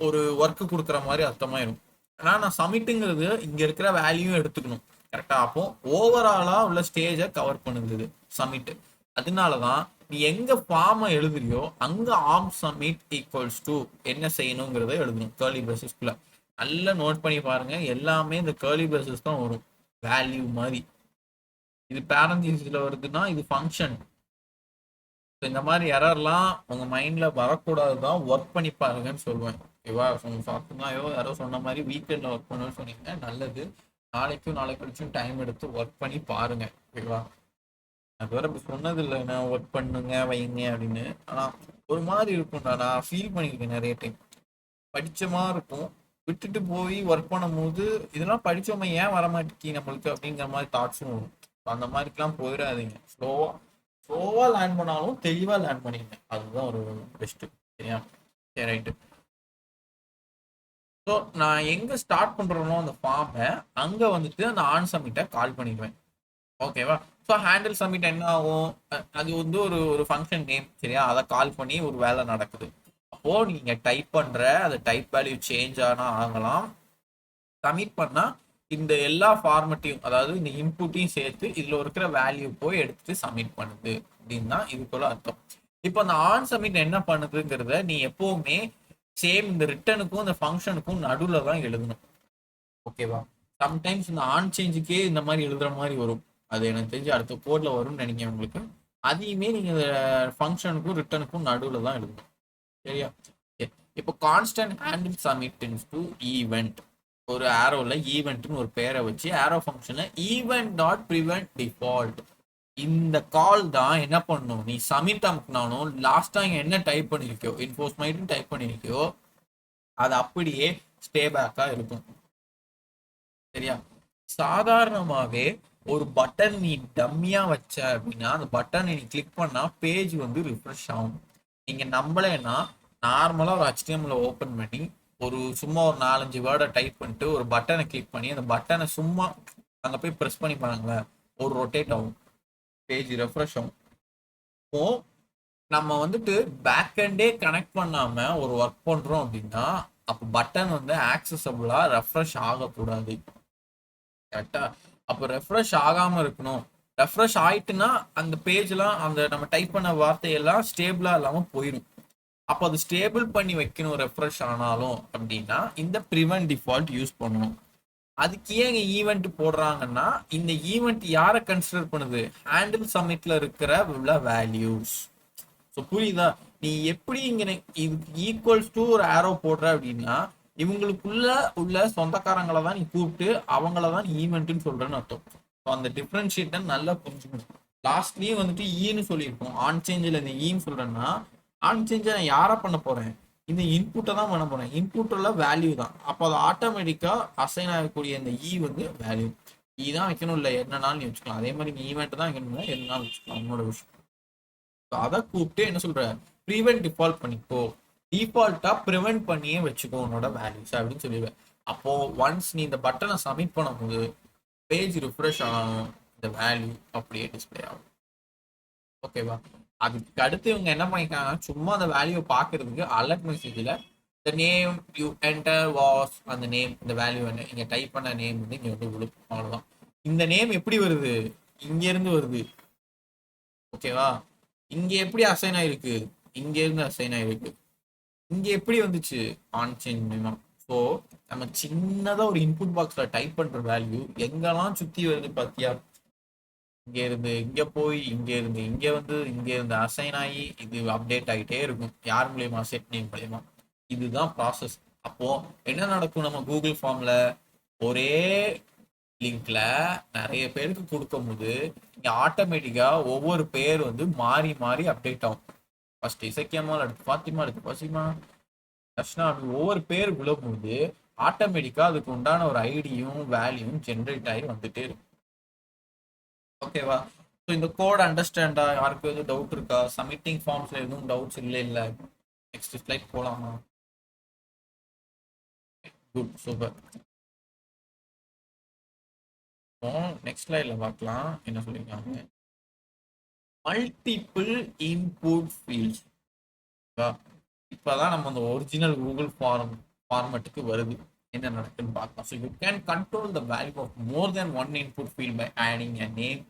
ஒரு ஒர்க் கொடுக்குற மாதிரி அர்த்தமாயிரும். ஆனா நான் சப்மிட்டுங்கிறது இங்க இருக்கிற வேல்யூ எடுத்துக்கணும். கரெக்டா? அப்போ ஓவராலா உள்ள ஸ்டேஜை கவர் பண்ணுது சப்மிட். அதனாலதான் நீ எங்க ஃபார்மை எழுதுறியோ அங்க ஆம் சப்மிட் ஈக்குவல்ஸ் டு என்ன செய்யணுங்கிறத எழுதணும் கேர்லி பிரேசஸ்க்குள்ள. நல்லா நோட் பண்ணி பாருங்க, எல்லாமே இந்த கேர்லி பிரேசஸ் தான் வரும் வேல்யூ மாதிரி. இது பேரந்தீசிஸ்ல வருதுன்னா இது ஃபங்க்ஷன். இந்த மாதிரி எரர்லாம் உங்க மைண்ட்ல வரக்கூடாதுதான், ஒர்க் பண்ணி பாருங்கன்னு சொல்லுவேன். ஓகேவா? யாரோ சொன்ன மாதிரி வீக்கெண்ட்ல ஒர்க் பண்ணணும்னு சொன்னீங்க, நல்லது. நாளைக்கும் நாளை கழிச்சும் டைம் எடுத்து ஒர்க் பண்ணி பாருங்க. ஓகேவா? அது வர சொன்னது இல்லை நான் ஒர்க் பண்ணுங்க வைங்க அப்படின்னு. ஆனா ஒரு மாதிரி இருக்கும்டா, நான் ஃபீல் பண்ணியிருக்கேன் நிறைய டைம். படிச்ச மாதிரி இருக்கும், விட்டுட்டு போய் ஒர்க் பண்ணும்போது இதெல்லாம் படிச்சோமே ஏன் வர மாட்டேங்கி நம்மளுக்கு அப்படிங்கிற மாதிரி தாட்ஸும் வரும். அந்த மாதிரிக்கெல்லாம் போயிடாதீங்க. ஸ்லோவா லேர்ன் பண்ணாலும் தெளிவா லேர்ன் பண்ணிக்கங்க. அதுதான் ஒரு பெஸ்ட். சரியா? சரி, ரைட்டு. ஸோ நான் எங்க ஸ்டார்ட் பண்றேனோ அந்த ஃபார்மை அங்க வந்துட்டு அந்த ஆன் சப்மிட்டை கால் பண்ணிடுவேன். ஓகேவா? ஸோ ஹேண்டில் சப்மிட் என்ன ஆகும்? அது வந்து ஒரு ஒரு ஃபங்க்ஷன் நேம். சரியா? அதை கால் பண்ணி ஒரு வேலை நடக்குது. அப்போ நீங்க டைப் பண்ற அந்த டைப் வேல்யூ சேஞ்ச் ஆனா ஆகலாம். சப்மிட் பண்ணா இந்த எல்லா ஃபார்மட்டையும், அதாவது இந்த இன்புட்டையும் சேர்த்து இதுல இருக்கிற வேல்யூ போய் எடுத்துட்டு சப்மிட் பண்ணுது அப்படின்னு தான் இதுக்குள்ள அர்த்தம். இப்போ அந்த ஆன் சப்மிட் என்ன பண்ணுதுங்கிறத நீ எப்பவுமே சேம் இந்த ரிட்டனுக்கும் இந்த ஃபங்க்ஷனுக்கும் நடுவுல தான் எழுதணும். ஓகேவா? சம்டைம்ஸ் இந்த ஆன் சேஞ்சுக்கே இந்த மாதிரி எழுதுற மாதிரி வரும். அது எனக்கு தெரிஞ்சு அடுத்த கோட்ல வரும்னு நினைக்கிறேன் உங்களுக்கு. அதையுமே நீங்க ஃபங்க்ஷனுக்கும் ரிட்டனுக்கும் நடுவுல தான் எழுதணும். சரியா? இப்போ constant handle submit tends to event. ஒரு ஆரோல ஈவெண்ட்னு ஒரு பேரை வச்சு ஆரோ ஃபங்க்ஷனை ஈவெண்ட் டாட் ப்ரிவென்ட் டிஃபால்ட். இந்த கால் தான் என்ன பண்ணும், நீ சப்மிட் அமுக்குனாலும் லாஸ்டா இங்க என்ன டைப் பண்ணிருக்கியோ, இன்ஃபோஸ் மைட்னு டைப் பண்ணிருக்கியோ அது அப்படியே ஸ்டே பேக்கா இருக்கும். சரியா? சாதாரணமாவே ஒரு பட்டன் நீ டம்மியா வச்ச அப்படின்னா அந்த பட்டனை நீ கிளிக் பண்ணா பேஜ் வந்து ரிஃப்ரெஷ் ஆகும். நீங்க நம்பலைன்னா நார்மலா ஒரு HTML ஓபன் பண்ணி ஒரு சும்மா ஒரு 4-5 வேர்டை டைப் பண்ணிட்டு ஒரு பட்டனை கிளிக் பண்ணி அந்த பட்டனை சும்மா அங்க போய் ப்ரெஸ் பண்ணி பாருங்களேன், ஒரு ரொட்டேட் ஆகும், பேஜ் ரெஃப்ரெஷ் ஆகும். இப்போ நம்ம வந்துட்டு பேக் எண்டே கனெக்ட் பண்ணாம ஒரு ஒர்க் பண்றோம் அப்படின்னா அப்போ பட்டன் வந்து ஆக்சசபிளா ரெஃப்ரெஷ் ஆகக்கூடாது. கரெக்டா? அப்போ ரெஃப்ரெஷ் ஆகாம இருக்கணும். ரெஃப்ரெஷ் ஆயிட்டுன்னா அந்த பேஜ்லாம் அந்த நம்ம டைப் பண்ண வார்த்தையெல்லாம் ஸ்டேபிளா இல்லாம போயிடும். அப்போ அது ஸ்டேபிள் பண்ணி வைக்கணும் ரெஃப்ரெஷ் ஆனாலும் அப்படின்னா இந்த ப்ரிவென்ட் டிஃபால்ட் யூஸ் பண்ணணும். அதுக்கு ஏன் ஈவெண்ட் போடுறாங்கன்னா இந்த ஈவெண்ட் யாரை கன்சிடர் பண்ணுது? ஹேண்டில் சப்மிட்ல இருக்கிற உள்ள வேல்யூஸ். ஸோ புரியுதா? நீ எப்படி இங்க இதுக்கு ஈக்குவல்ஸ் டு ஒரு ஆரோ போடுற அப்படின்னா இவங்களுக்குள்ள உள்ள சொந்தக்காரங்களை தான் நீ கூப்பிட்டு அவங்கள தான் நீ ஈவெண்ட்னு சொல்றேன்னு அர்த்தம். ஸோ அந்த டிஃபரன்ஷியேட்டை நல்லா புரிஞ்சுக்கணும். லாஸ்ட்லயும் வந்துட்டு ஈன்னு சொல்லியிருக்கோம். ஆன் சேஞ்சில் இந்த ஈன்னு சொல்றேன்னா ஆன் சேஞ்சை நான் யாரா பண்ண போறேன்? இந்த இன்புட்டை தான் பண்ண போறேன். இன்புட்ல வேல்யூ தான். அப்போ அது ஆட்டோமேட்டிக்கா அசைன் ஆகக்கூடிய இந்த ஈ வந்து வேல்யூ. ஈ தான் வைக்கணும், இல்லை என்னன்னாலும் நீ வச்சுக்கலாம். அதே மாதிரி நீ ஈவெண்ட் தான் வைக்கணும், என்னன்னாலும் வச்சுக்கலாம், உன்னோட விஷயம். அதை கூப்பிட்டு என்ன சொல்ற, ப்ரிவென்ட் டிஃபால்ட் பண்ணிக்கோ, டிஃபால்ட்டா ப்ரிவென்ட் பண்ணியே வச்சுக்கோ உன்னோட வேல்யூஸ் அப்படின்னு சொல்லிடுவேன். அப்போ ஒன்ஸ் நீ இந்த பட்டனை சப்மிட் பண்ணும்போது பேஜ் ரிஃப்ரெஷ் ஆகணும், இந்த வேல்யூ அப்படியே டிஸ்பிளே ஆகும். ஓகேவா? அதுக்கு அடுத்து இவங்க என்ன பண்ணிருக்காங்க, சும்மா அந்த வேல்யூ பாக்குறதுக்கு அலர்ட் மெசேஜ்ல the name you enter was அந்த நேம், இந்த வேல்யூ என்ன இங்க டைப் பண்ண நேம் வந்து இங்க வந்து விழும். அவ்வளவுதான். இந்த நேம் எப்படி வருது? இங்க இருந்து வருது. ஓகேவா? இங்க எப்படி அசைன் ஆயிருக்கு? இங்க இருந்து அசைன் ஆயிருக்கு. இங்க எப்படி வந்துச்சு? ஆன் சேஞ்ச் மூலமா. ஸோ நம்ம சின்னதா ஒரு இன்புட் பாக்ஸ்ல டைப் பண்ற வேல்யூ எங்கெல்லாம் சுத்தி வருது பாத்தியா? இங்க இருந்து இங்க போய் இங்க இருந்து இங்க வந்து இங்க இருந்து அசைன் ஆகி இது அப்டேட் ஆகிட்டே இருக்கும். யார் மூலியமா? செட் நேம் மூலியமா. இதுதான் ப்ராசஸ். அப்போ என்ன நடக்கும்? நம்ம கூகுள் ஃபார்ம்ல ஒரே லிங்க்ல நிறைய பேருக்கு கொடுக்கும் போது இங்க ஆட்டோமேட்டிக்கா ஒவ்வொரு பேர் வந்து மாறி மாறி அப்டேட் ஆகும். ஃபர்ஸ்ட் இசக்கியமா, அடுத்து ஃபாத்திமா, அடுத்து பசிமா, தர்ஷனா, ஒவ்வொரு பேர் விழும்போது ஆட்டோமேட்டிக்கா அதுக்கு உண்டான ஒரு ஐடியும் வேல்யூவும் ஜென்ரேட் ஆகி வந்துட்டே இருக்கும். ஓகேவா? ஸோ இந்த கோட் அண்டர்ஸ்டாண்டா? யாருக்கு எதுவும் டவுட் இருக்கா? சப்மிட்டிங் ஃபார்ம்ஸ்ல எதுவும் டவுட்ஸ் இல்லை. நெக்ஸ்ட் ஸ்லைட் போலாமா? Good, super. நெக்ஸ்ட் ஸ்லைட்ல பார்க்கலாம் என்ன சொல்லியிருக்காங்க. Multiple input fields. இப்பதான் நம்ம அந்த ஒரிஜினல் கூகுள் ஃபார்மட்டுக்கு வருது. என்ன நடக்குன்னு பார்க்கலாம். So you can control the value of more than one input field by adding a name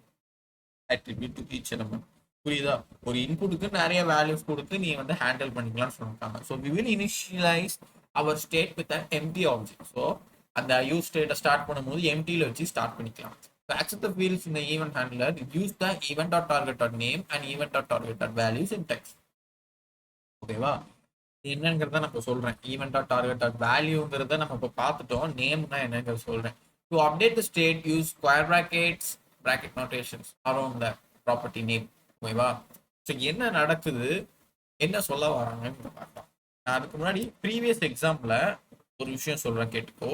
attribute to each element. புரியுதா? ஒரு இன்புட்டுக்கு நிறைய வேல்யூஸ் கொடுத்து நீ வந்து ஹேண்டில் பண்ணிக்கலாம்னு சொல்லிருக்காங்க. So we will initialize our state with an empty object. So அந்த use ஸ்டேட்டை ஸ்டார்ட் பண்ணும்போது எம்டியில் வச்சு ஸ்டார்ட் பண்ணிக்கலாம். So access the fields in the event handler, use the event.target.name and event.target.values in text. ஓகேவா? என்னங்கிறத நான் இப்போ சொல்றேன். event.target.valueங்கிறத நம்ம இப்போ பார்த்துட்டோம். நேம்னா என்னங்கிறத சொல்றேன். To update the state, use square brackets, bracket notations around the property name. ஓகேவா? ஸோ என்ன நடக்குது, என்ன சொல்ல வராங்கன்னு பார்க்கலாம். நான் அதுக்கு முன்னாடி ப்ரீவியஸ் எக்ஸாம்பிள ஒரு விஷயம் சொல்றேன் கேட்டுக்கோ.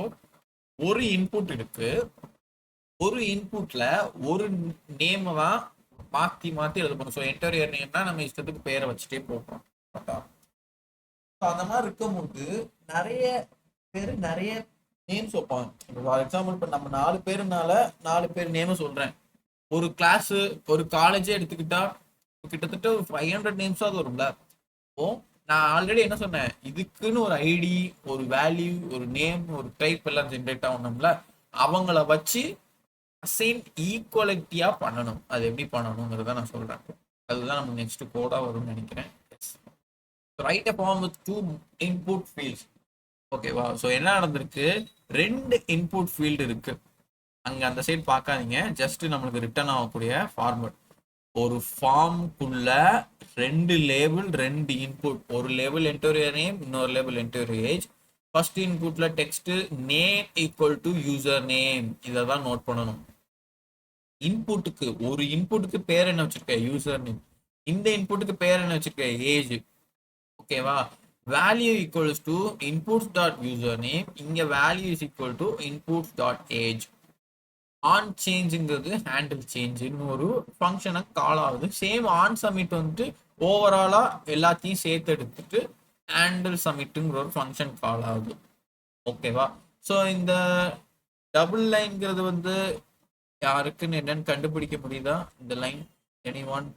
ஒரு இன்புட் இருக்கு. ஒரு இன்புட்ல ஒரு நேம் தான் மாத்தி மாத்தி எழுத போறோம். ஸோ என்டர் நேம்னா நம்ம இஷ்டத்துக்கு பேரை வச்சுட்டே போகிறோம். அந்த மாதிரி இருக்கும்போது நிறைய பேர் நிறைய நேம்ஸ் வைப்பாங்க. ஃபார் எக்ஸாம்பிள் இப்போ நம்ம 4 பேருனால 4 பேர் நேம் சொல்றேன். ஒரு கிளாஸ் ஒரு காலேஜே எடுத்துக்கிட்டா கிட்டத்தட்ட ஒரு 500 நேம்ஸாவது வரும்ல. ஓ, நான் ஆல்ரெடி என்ன சொன்னேன், இதுக்குன்னு ஒரு ஐடி, ஒரு வேல்யூ, ஒரு நேம், ஒரு டைப் எல்லாம் ஜென்ரேட் ஆகணும்ல. அவங்கள வச்சு அசைன் ஈக்குவலிட்டியா பண்ணணும். அது எப்படி பண்ணணுங்கிறத நான் சொல்றேன். அதுதான் நம்ம நெக்ஸ்ட் கோடா வரும்னு நினைக்கிறேன். Right a form with 2 input fields. ஓகேவா? ஸோ என்ன நடந்திருக்கு, 2 இன்புட் ஃபீல்டு இருக்கு. அங்க அந்த சைடு பார்க்காதீங்க, ஜஸ்ட் நம்மளுக்கு ரிட்டர்ன் ஆகக்கூடிய ஃபார்மட். ஒரு ஃபார்முக்குள்ள 2 லேபிள் 2 இன்புட். ஒரு லேபிள் என்டர் நேம், இன்னொரு லேபிள் என்டர் ஏஜ். ஃபர்ஸ்ட் இன்புட்ல text name equal to user name. இதை தான் நோட் பண்ணணும். இன்புட்டுக்கு ஒரு இன்புட்டுக்கு பேர் என்ன வச்சிருக்க, யூசர் நேம். இந்த இன்புட்டுக்கு பேர் என்ன வச்சிருக்க, ஏஜ். ஓகேவா? Value equals to inputs dot user name. இங்க value is equal to inputs dot age. On சேஞ்சுங்கிறது ஹேண்டில் சேஞ்சுன்னு ஒரு ஃபங்க்ஷனை கால் ஆகுது. சேம் ஆன் சப்மிட் வந்துட்டு ஓவராலா எல்லாத்தையும் சேர்த்து எடுத்துட்டு ஹேண்டில் சப்மிட்டுங்கிற ஒரு ஃபங்க்ஷன் கால் ஆகுது. ஓகேவா? ஸோ இந்த டபுள் லைன்ங்கிறது வந்து யாருக்குன்னு என்னன்னு கண்டுபிடிக்க முடியுதா? இந்த line any one?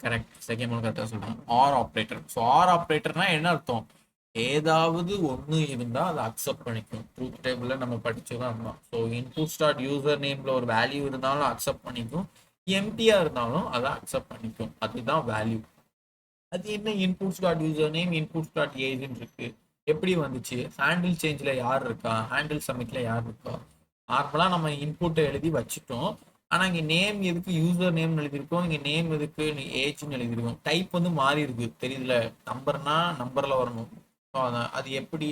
Correct, second one கரெக்டாக சொல்றேன். R operator. ஸோ ஆர் ஆப்ரேட்டர்னா என்ன அர்த்தம், ஏதாவது ஒன்று இருந்தால் அதை அக்செப்ட் பண்ணிக்கும். ட்ரூத் டேபிளில் நம்ம படிச்சதான் இருந்தோம். ஸோ இன்புட் ஸ்டார்ட் யூசர் நேம்ல ஒரு வேல்யூ இருந்தாலும் அக்செப்ட் பண்ணிக்கும், எம்டியா இருந்தாலும் அதை அக்செப்ட் பண்ணிக்கும். அதுதான் வேல்யூ. அது என்ன input dot user name input dot ஏஜ்னு இருக்கு, எப்படி வந்துச்சு? ஹேண்டில் சேஞ்சில் யார் இருக்கா, ஹேண்டில் சப்மிட்ல யார் இருக்கா? நார்மலாக நம்ம இன்புட்டை எழுதி வச்சுட்டோம். ஆனால் இங்கே நேம் எதுக்கு யூசர் நேம்னு எழுதியிருக்கோம், இங்கே நேம் எதுக்கு ஏஜ்னு எழுதியிருக்கோம். டைப் வந்து மாறி இருக்கு, தெரியுதுல? நம்பர்னா நம்பரில் வரணும். ஸோ அது எப்படி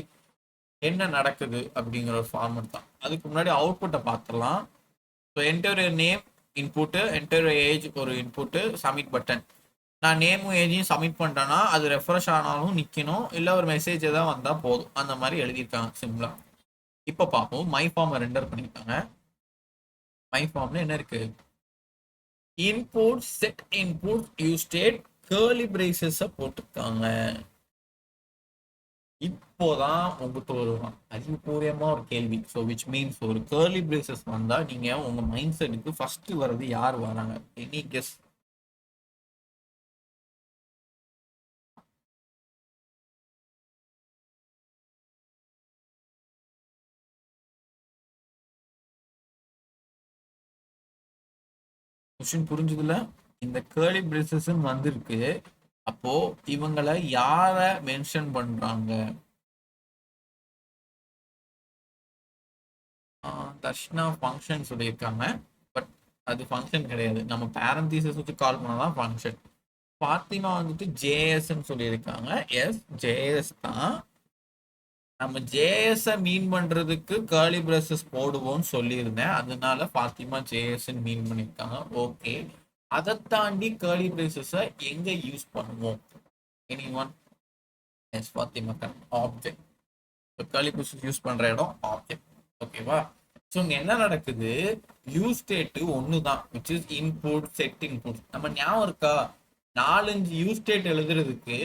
என்ன நடக்குது அப்படிங்கிற ஒரு ஃபார்மட் தான். அதுக்கு முன்னாடி அவுட்புட்டை பார்த்துடலாம். So enter name input, enter age ஒரு இன்புட்டு, சப்மிட் பட்டன். நான் நேமும் ஏஜையும் சப்மிட் பண்ணிட்டேன்னா அது ரெஃப்ரெஷ் ஆனாலும் நிற்கணும், இல்லை ஒரு மெசேஜ் தான் வந்தால் போதும். அந்த மாதிரி எழுதியிருக்காங்க சிம்பிளா. இப்போ பார்ப்போம். மை ஃபார்மை ரெண்டர் பண்ணியிருக்காங்க. மை ஃபார்ம்ல என்ன இருக்கு, input set input use state curly braces போட்டுருக்காங்க. இப்போதான் உங்களுக்கு ஒரு அறிவுபூர்வமா ஒரு கேள்வி. ஸோ விச் மீன்ஸ் ஒரு கேர்லி பிரேசஸ் வந்தா நீங்க உங்க மைண்ட் செட்டுக்கு ஃபர்ஸ்ட் வர்றது யார் வராங்க? Any guess? கொஸ்டின் புரிஞ்சுதுல? இந்த கேர்லி பிரேசஸ் வந்திருக்கு. அப்போ இவங்களை யார மென்ஷன் பண்றாங்க? தர்ஷனா ஃபங்க்ஷன் சொல்லியிருக்காங்க. பட் அது ஃபங்க்ஷன் கிடையாது, நம்ம பேரந்தீசஸ் வச்சு கால் பண்ணாதான் ஃபங்க்ஷன். ஃபாத்திமா வந்துட்டு ஜேஎஸ்ன்னு சொல்லியிருக்காங்க. எஸ், ஜேஎஸ் தான். நம்ம ஜேஎஸ் மீன் பண்றதுக்கு கேர்லி பிரேசஸ் போடுவோம்னு சொல்லியிருந்தேன், அதனால ஃபாத்திமா ஜேஎஸ் மீன் பண்ணியிருக்காங்க. ஓகே, அதை தாண்டி கேர்லி பிரேசஸை எங்க யூஸ் பண்ணுவோம்? Any one? Yes, Fathima object. Curly braces use பண்ற இடம் ஆப்ஜெக்ட். ஓகேவா? ஸோ இங்க என்ன நடக்குது, யூஸ் ஸ்டேட் ஒன்று தான், which is input set input. நம்ம ஞாபகம் இருக்கா, 4-5 யூஸ் ஸ்டேட் எழுதுறதுக்கு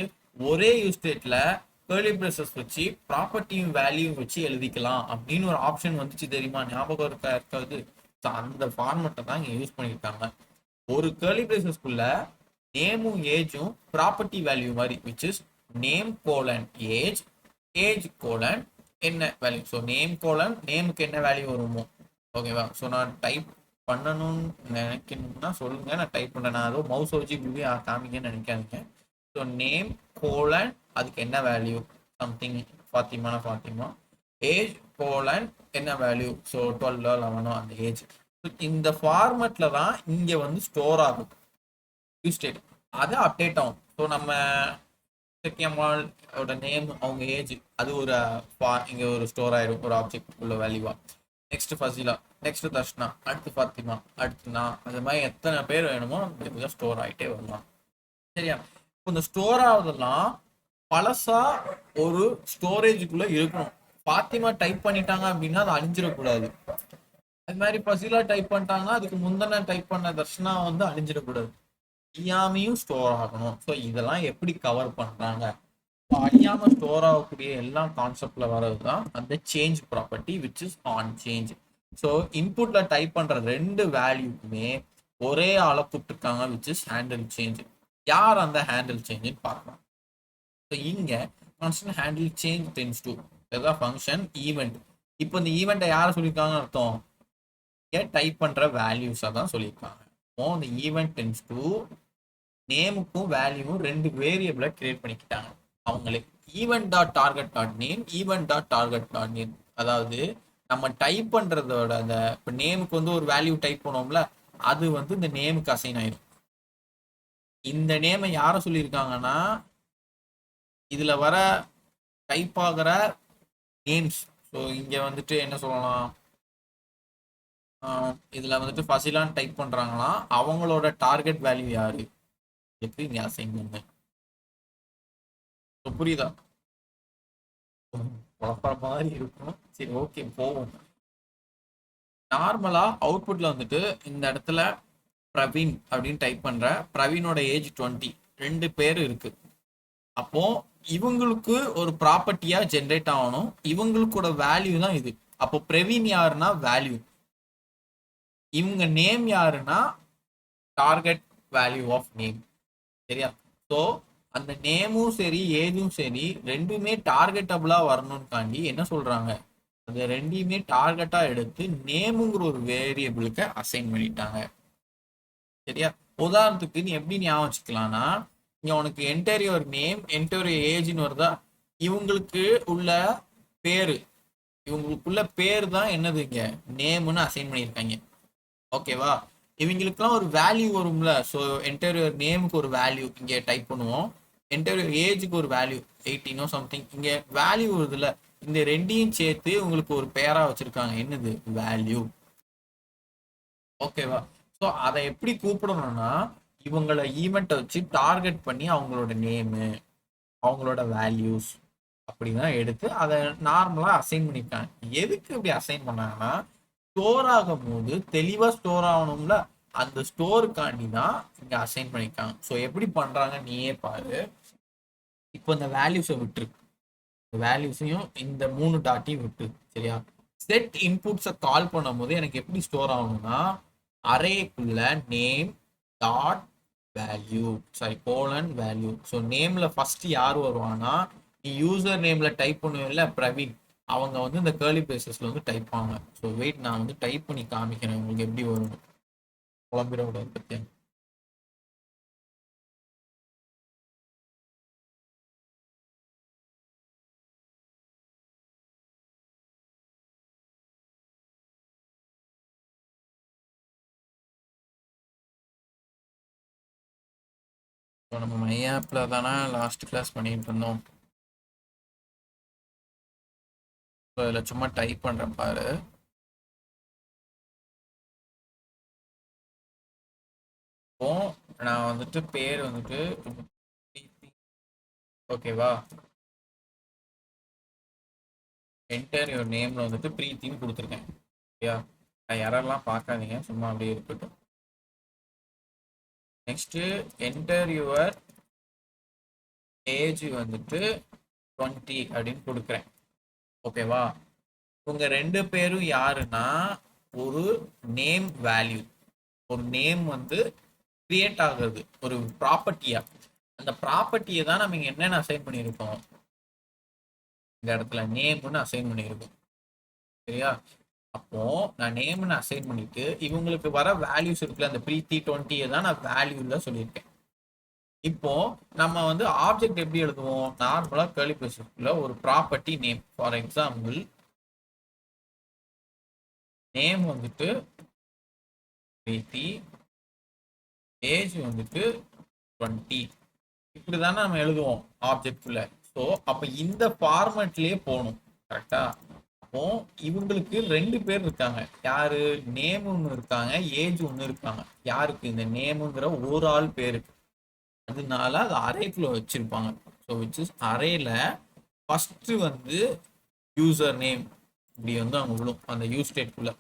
ஒரே யூஸ் ஸ்டேட்ல கேர்லி பிரேசஸ் வச்சு ப்ராப்பர்ட்டியும் வேல்யூ வச்சு எழுதிக்கலாம் அப்படின்னு ஒரு ஆப்ஷன் வந்துச்சு, தெரியுமா? ஞாபகம் இருக்கா இருக்காது? அந்த ஃபார்மெட்டை தான் இங்க யூஸ் பண்ணியிருக்காங்க. ஒரு கேர்லி பிரேசஸ்க்குள்ள நேமும் ஏஜும் ப்ராப்பர்ட்டி வேல்யூ மாதிரி, which is name colon age, age colon என்ன வேல்யூ. ஸோ நேம் கோலன் நேமுக்கு என்ன வேல்யூ வருமோ. ஓகேவா? ஸோ நான் டைப் பண்ணணும்னு நினைக்கணும்னா சொல்லுங்க, நான் டைப் பண்ணேன். நான் அதோ மவுஸ் வச்சு இப்படி காமிங்கன்னு நினைக்காதீங்க. ஸோ நேம் கோலன் அதுக்கு என்ன வேல்யூ, சம்திங் ஃபாத்திமானா ஃபாத்திமா. ஏஜ் கோலன் என்ன வேல்யூ, ஸோ 12 11 அந்த ஏஜ். இந்த ஃபார்மெட்ல தான் இங்க வந்து ஸ்டோர் ஆகும் யூஸ் ஸ்டேட். அது அப்டேட் ஆகும். ஸோ நம்ம செக்கியம்மாளோட நேம், அவங்க ஏஜ், அது ஒரு இங்க ஒரு ஸ்டோர் ஆயிடும் ஒரு ஆப்ஜெக்ட் உள்ள வேல்யூவா. நெக்ஸ்ட் ஃபசிலா, நெக்ஸ்ட் தர்ஷ்னா, அடுத்து ஃபாத்திமா, அடுத்து நான், அந்த மாதிரி எத்தனை பேர் வேணுமோ இதுல ஸ்டோர் ஆகிட்டே வரலாம். சரியா? இப்போ இந்த ஸ்டோர் ஆகுதெல்லாம் பழசா ஒரு ஸ்டோரேஜுக்குள்ள இருக்கணும். ஃபாத்திமா டைப் பண்ணிட்டாங்க அப்படின்னா அது அழிஞ்சிடக்கூடாது. அது மாதிரி ஃபசிலா டைப் பண்ணிட்டாங்கன்னா அதுக்கு முந்தின டைப் பண்ண தர்ஷனா வந்து அழிஞ்சிடக்கூடாது. அழியாமையும் ஸ்டோர் ஆகணும். ஸோ இதெல்லாம் எப்படி கவர் பண்றாங்க? அழியாம ஸ்டோர் ஆகக்கூடிய எல்லா கான்செப்ட்ல வர்றது தான் அந்த change property which is on change. So இன்புட்ல டைப் பண்ற ரெண்டு வேல்யூக்குமே ஒரே ஆளை கூப்பிட்டுருக்காங்க விச் இஸ் ஹேண்டில் சேஞ்ச். யார் அந்த ஹேண்டில் சேஞ்சுன்னு பார்க்கலாம். ஸோ இங்க constant handle change tends to இதுதான் ஃபங்க்ஷன் ஈவெண்ட். இப்போ இந்த ஈவெண்ட்டை யாரை சொல்லியிருக்காங்கன்னு அர்த்தம்? டைப் பண்ற வேல்யூஸை தான் சொல்லியிருக்காங்க. இந்த ஈவெண்ட் டென்ஸ் டு நேமுக்கும் வேல்யூவும் ரெண்டு வேரியபிளை கிரியேட் பண்ணிக்கிட்டாங்க அவங்களே. Event dot target dot name, event dot target dot name. அதாவது நம்ம டைப் பண்றதோட அந்த இப்போ நேமுக்கு வந்து ஒரு வேல்யூ டைப் பண்ணோம்ல, அது வந்து இந்த நேமுக்கு அசைன் ஆயிடும். இந்த நேமை யாரை சொல்லியிருக்காங்கன்னா இதுல வர டைப் ஆகிற நேம்ஸ். ஸோ இங்க வந்துட்டு என்ன சொல்லலாம், இதுல வந்துட்டு ஃபசிலான்னு டைப் பண்றாங்கன்னா அவங்களோட டார்கெட் வேல்யூ யாரு இங்க அசைன் பண்ணு. புரியுதா? மாதிரி இருக்கும். சரி, ஓகே, போவோம். நார்மலா அவுட்புட்ல வந்துட்டு இந்த இடத்துல பிரவீன் அப்படின்னு டைப் பண்ற, பிரவீனோட ஏஜ் 20, ரெண்டு பேர் இருக்கு. அப்போ இவங்களுக்கு ஒரு ப்ராப்பர்ட்டியா ஜென்ரேட் ஆகணும். இவங்களுக்கோட வேல்யூ தான் இது. அப்போ பிரவீன் யாருன்னா வேல்யூ, இவங்க நேம் யாருன்னா டார்கெட் வேல்யூ ஆஃப் நேம். சரியா? ஸோ அந்த நேமும் சரி ஏஜும் சரி ரெண்டுமே டார்கெட்டபிளா வரணும்காண்டி என்ன சொல்றாங்க, அந்த ரெண்டையுமே டார்கெட்டா எடுத்து நேமுங்கிற ஒரு வேரியபிளுக்கு அசைன் பண்ணிட்டாங்க. சரியா? உதாரணத்துக்கு நீ எப்படி ஞாபகம் வச்சுக்கலாம்னா, இங்க உனக்கு என்டர் நேம் என்டர் ஏஜ்னு வருதா, இவங்களுக்கு உள்ள பேரு, இவங்களுக்குள்ள பேர் தான் என்னது இங்க நேம்னு அசைன் பண்ணியிருக்காங்க. ஓகேவா? இவங்களுக்குலாம் ஒரு வேல்யூ வரும்ல. ஸோ என்டர் நேமுக்கு ஒரு வேல்யூ இங்கே டைப் பண்ணுவோம், என்டர் ஏஜுக்கு ஒரு வேல்யூ 18 சம்திங் இங்கே வேல்யூ வருதுல்ல. இந்த ரெண்டையும் சேர்த்து உங்களுக்கு ஒரு பேரா வச்சிருக்காங்க, என்னது வேல்யூ. ஓகேவா? ஸோ அதை எப்படி கூப்பிடணும்னா இவங்கள ஈவெண்ட்டை வச்சு டார்கெட் பண்ணி அவங்களோட நேமு அவங்களோட வேல்யூஸ் அப்படிதான் எடுத்து அதை நார்மலா அசைன் பண்ணிருக்காங்க. எதுக்கு இப்படி அசைன் பண்ணாங்கன்னா ஸ்டோர் ஆகும் போது தெளிவா ஸ்டோர் ஆகணும்ல, அந்த ஸ்டோருக்காண்டி தான் இங்க அசைன் பண்ணிருக்காங்க. ஸோ எப்படி பண்றாங்க நீயே பாரு. இப்போ இந்த வேல்யூஸை விட்டுரு, வேல்யூஸையும் இந்த 3 டாட்டையும் விட்டு. சரியா? செட் இன்புட்ஸை கால் பண்ணும் போது எனக்கு எப்படி ஸ்டோர் ஆகணும்னா அரேக்குள்ள name dot value, sorry colon value. So நேம்ல ஃபர்ஸ்ட் யார் வருவானா, நீ யூசர் நேம்ல டைப் பண்ணுவீங்கல்ல பிரவீன், அவங்க வந்து இந்த கேர்லி பிளேசஸ்ல வந்து டைப் பண்ணுவாங்க. ஸோ வெயிட், நான் வந்து டைப் பண்ணி காமிக்கிறேன் உங்களுக்கு எப்படி வரும். குழம்பிரோட பத்தி நம்ம மை ஆப்ல தானே லாஸ்ட் கிளாஸ் பண்ணிட்டு இருந்தோம். ஸோ இதில் சும்மா டைப் பண்றேன் பாரு. நான் வந்துட்டு பேர் வந்துட்டு ஓகேவா, என்டர் யுவர் நேம்ல வந்துட்டு பிரீத்தின்னு கொடுத்துருக்கேன். ஓகேயா? யாரெல்லாம் பார்க்காதீங்க, சும்மா அப்படியே இருக்கட்டும். நெக்ஸ்ட் என்டர் யுவர் ஏஜ் வந்துட்டு 20 அப்படின்னு கொடுக்குறேன். ஓகேவா? உங்க ரெண்டு பேரும் யாருன்னா ஒரு நேம் வேல்யூ, ஒரு நேம் வந்து கிரியேட் ஆகுறது ஒரு ப்ராப்பர்ட்டியா. அந்த ப்ராப்பர்ட்டியை தான் நம்ம இங்க என்னென்ன அசைன் பண்ணியிருக்கோம், இந்த இடத்துல நேம்னு அசைன் பண்ணியிருக்கோம். சரியா? அப்போ நான் நேம்னு அசைன் பண்ணிட்டு இவங்களுக்கு வர வேல்யூஸ் இருக்குல்ல, அந்த பிரீத்தி 20 தான் நான் வேல்யூல சொல்லியிருக்கேன். இப்போ நம்ம வந்து ஆப்ஜெக்ட் எப்படி எழுதுவோம், நார்மலா கர்லி பிரேசஸ்ல ஒரு property name. For example name வந்துட்டு பிரீத்தி, ஏஜ் வந்துட்டு 20, இப்படிதானே நம்ம எழுதுவோம் ஆப்ஜெக்ட்ல. ஸோ அப்ப இந்த ஃபார்மேட்லயே போகணும். கரெக்டா? அப்போ இவங்களுக்கு 2 பேர் இருக்காங்க. யாரு? நேம் ஒண்ணு இருக்காங்க, ஏஜ் ஒண்ணு இருக்காங்க. யாருக்கு? இந்த நேமுங்கிற ஒரு ஆள் பேருக்கு. அதனால அது அரேக்குள்ள வச்சிருப்பாங்க. ஸோ விச் இஸ் அரேல ஃபர்ஸ்ட் வந்து யூசர் நேம் இப்படி வந்து அவங்க விழும் அந்த யூஸ் ஸ்டேட்குள்ள.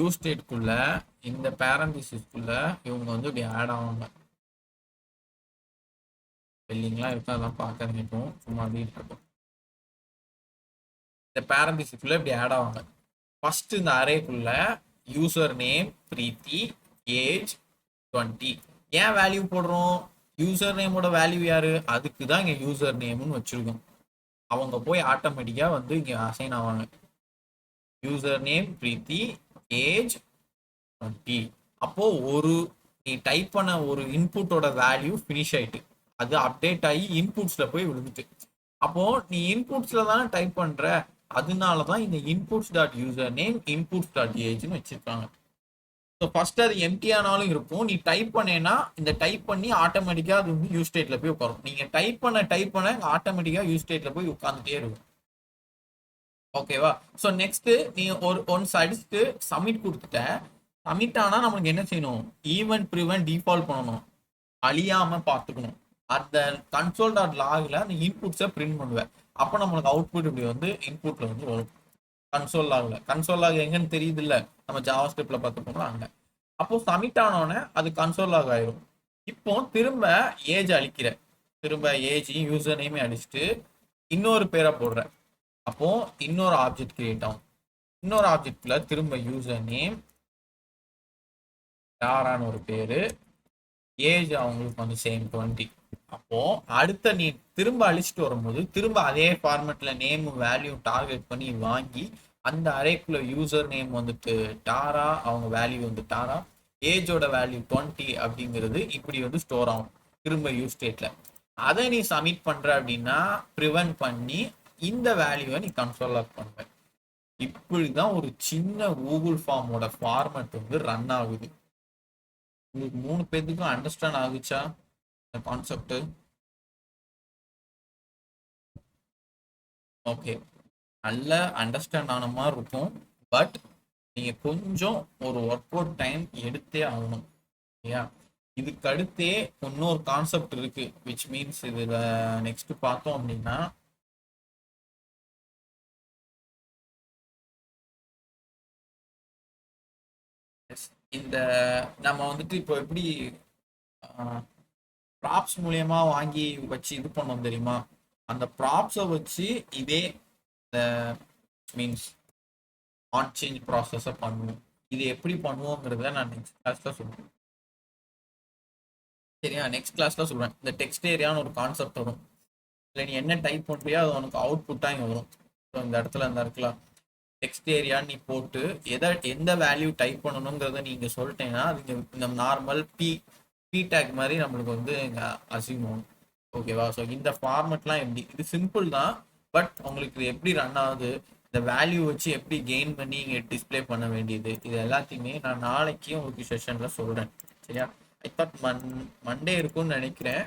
யூஸ் ஸ்டேட்குள்ள இந்த பேரண்டிசிஸ்குள்ள இவங்க வந்து இப்படி ஆட் ஆவாங்க. ஸ்பெல்லிங்லாம் இருக்கா அதெல்லாம் பார்க்காதீங்க, இப்போ சும்மா அப்படி இருக்கும். இந்த பேரண்டிசிஸ்குள்ள இப்படி ஆட் ஆவாங்க. ஃபர்ஸ்ட் இந்த அரேக்குள்ள யூசர் நேம் பிரீத்தி, ஏஜ் 20. ஏன் வேல்யூ போடுறோம்? யூசர் நேமோட வேல்யூ யாரு? அதுக்கு தான் இங்க யூசர் நேம்னு வச்சிருக்கோம். அவங்க போய் ஆட்டோமேட்டிக்கா வந்து இங்க அசைன் ஆவாங்க. யூசர் நேம் பிரீத்தி, ஏஜ் 20. அப்போ ஒரு நீ டைப் பண்ண ஒரு இன்புட்டோட வேல்யூ ஃபினிஷ் ஆயிட்டு அது அப்டேட் ஆகி இன்புட்ஸ்ல போய் விழுந்துட்டு. அப்போ நீ இன்புட்ஸ்ல தானே டைப் பண்ற, அதனால தான் இந்த inputs dot user name inputs dot ஏஜ்னு வச்சிருக்காங்க. ஸோ ஃபர்ஸ்ட் அது எம்டியானாலும் இருக்கும். நீ டைப் பண்ணேன்னா இந்த டைப் பண்ணி ஆட்டோமேட்டிக்கா அது வந்து யூ ஸ்டேட்ல போய் உட்காரும். நீங்க டைப் பண்ண ஆட்டோமேட்டிக்கா யூ ஸ்டேட்ல போய் உட்காந்துட்டே இருக்கும். ஓகேவா? ஸோ நெக்ஸ்ட் நீ ஒரு ஒன்ஸ் அடிச்சுட்டு சப்மிட் கொடுத்துட்ட. சப்மிட் ஆனா நம்மளுக்கு என்ன செய்யணும்? ஈவென்ட் ப்ரிவென்ட் டிஃபால்ட் பண்ணணும். அழியாம பார்த்துக்கணும். அந்த கன்சோல் டாட் லாகில் அந்த இன்புட்ஸை பிரிண்ட் பண்ணுவேன். அப்போ நம்மளுக்கு அவுட்புட் இப்படி வந்து இன்புட்ல வந்து வரும். கன்சோல் லாகில் கன்சோல் லாக் எங்கன்னு தெரியுது இல்லை, நம்ம ஜாவா ஸ்கிரிப்ட்ல பார்த்துப்போம்ல அங்கே. அப்போ சப்மிட் ஆனோடனே அது கன்சோல் லாக் ஆயிரும். இப்போ திரும்ப ஏஜ் அழிக்கிற, திரும்ப ஏஜ் யூசர் நேமே அடிச்சுட்டு இன்னொரு பேரை போடுற. அப்போ இன்னொரு ஆப்ஜெக்ட் கிரியேட் ஆகும். இன்னொரு ஆப்ஜெக்ட்ல திரும்ப யூசர் நேம் யாரான ஒரு பேரு, ஏஜ் அவங்களுக்கு வந்து சேம் 20. அப்போ அடுத்த நீ திரும்ப அழிச்சிட்டு வரும்போது திரும்ப அதே ஃபார்மேட்ல நேம் வேல்யூ டார்கெட் பண்ணி வாங்கி அந்த அரேக்குள்ள யூசர் நேம் வந்துட்டு டாரா, அவங்க வேல்யூ வந்து டாரா, ஏஜோட வேல்யூ 20 அப்படிங்கிறது இப்படி வந்து ஸ்டோர் ஆகும் திரும்ப யூஸ் ஸ்டேட்ல. அதை நீ சப்மிட் பண்ற அப்படின்னா ப்ரிவென்ட் பண்ணி இந்த வேல்யூவை நீ கன்சோல் லாக் பண்ணுவ. இப்படிதான் ஒரு சின்ன கூகுள் ஃபார்மோட ஃபார்மேட் வந்து ரன் ஆகுது. உங்களுக்கு 3 பேத்துக்கும் அண்டர்ஸ்டாண்ட் ஆகுச்சா இந்த கான்செப்ட்? ஓகே, நல்ல அண்டர்ஸ்டாண்ட் ஆன மாதிரி இருக்கும். பட் நீங்க கொஞ்சம் ஒரு ஒர்க் அவுட் டைம் எடுத்தே ஆகணும். இல்லையா? இதுக்கு அடுத்தே இன்னொரு கான்செப்ட் இருக்கு, விச் மீன்ஸ் இதுல நெக்ஸ்ட் பார்த்தோம் அப்படின்னா இந்த நம்ம வந்துட்டு இப்போ எப்படி ப்ராப்ஸ் மூலியமா வாங்கி வச்சு இது பண்ணோம் தெரியுமா? அந்த ப்ராப்ஸை வச்சு இதே மீன்ஸ் ஆன் சேஞ்ச் ப்ராசஸை பண்ணுவோம். இது எப்படி பண்ணுவோங்கிறத நான் நெக்ஸ்ட் கிளாஸ்ல சொல்லுவேன். சரியா? நெக்ஸ்ட் கிளாஸ்ல சொல்றேன். இந்த டெக்ஸ்ட் ஏரியான்னு ஒரு கான்செப்ட் வரும். இல்லை நீ என்ன டைப் பண்றியோ அது உனக்கு அவுட்புட்டாக இங்கே வரும். ஸோ இந்த இடத்துல இந்த இடத்துல டெக்ஸ்ட் ஏரியா நீ போட்டு எந்த வேல்யூ டைப் பண்ணணுங்கிறத நீங்க சொல்லிட்டீங்கன்னா அது இந்த நார்மல் பி டேக் மாதிரி நம்மளுக்கு வந்து இங்கே அசியூம் ஆகும். ஓகேவா? ஸோ இந்த ஃபார்மெட்லாம் எப்படி, இது சிம்பிள் தான். பட் உங்களுக்கு இது எப்படி ரன் ஆகுது, இந்த வேல்யூ வச்சு எப்படி கெயின் பண்ணி இங்கே டிஸ்பிளே பண்ண வேண்டியது, இது எல்லாத்தையுமே நான் நாளைக்கு உங்களுக்கு செஷன்ல சொல்றேன். சரியா? ஐ தாட் மண்டே இருக்கும்னு நினைக்கிறேன்.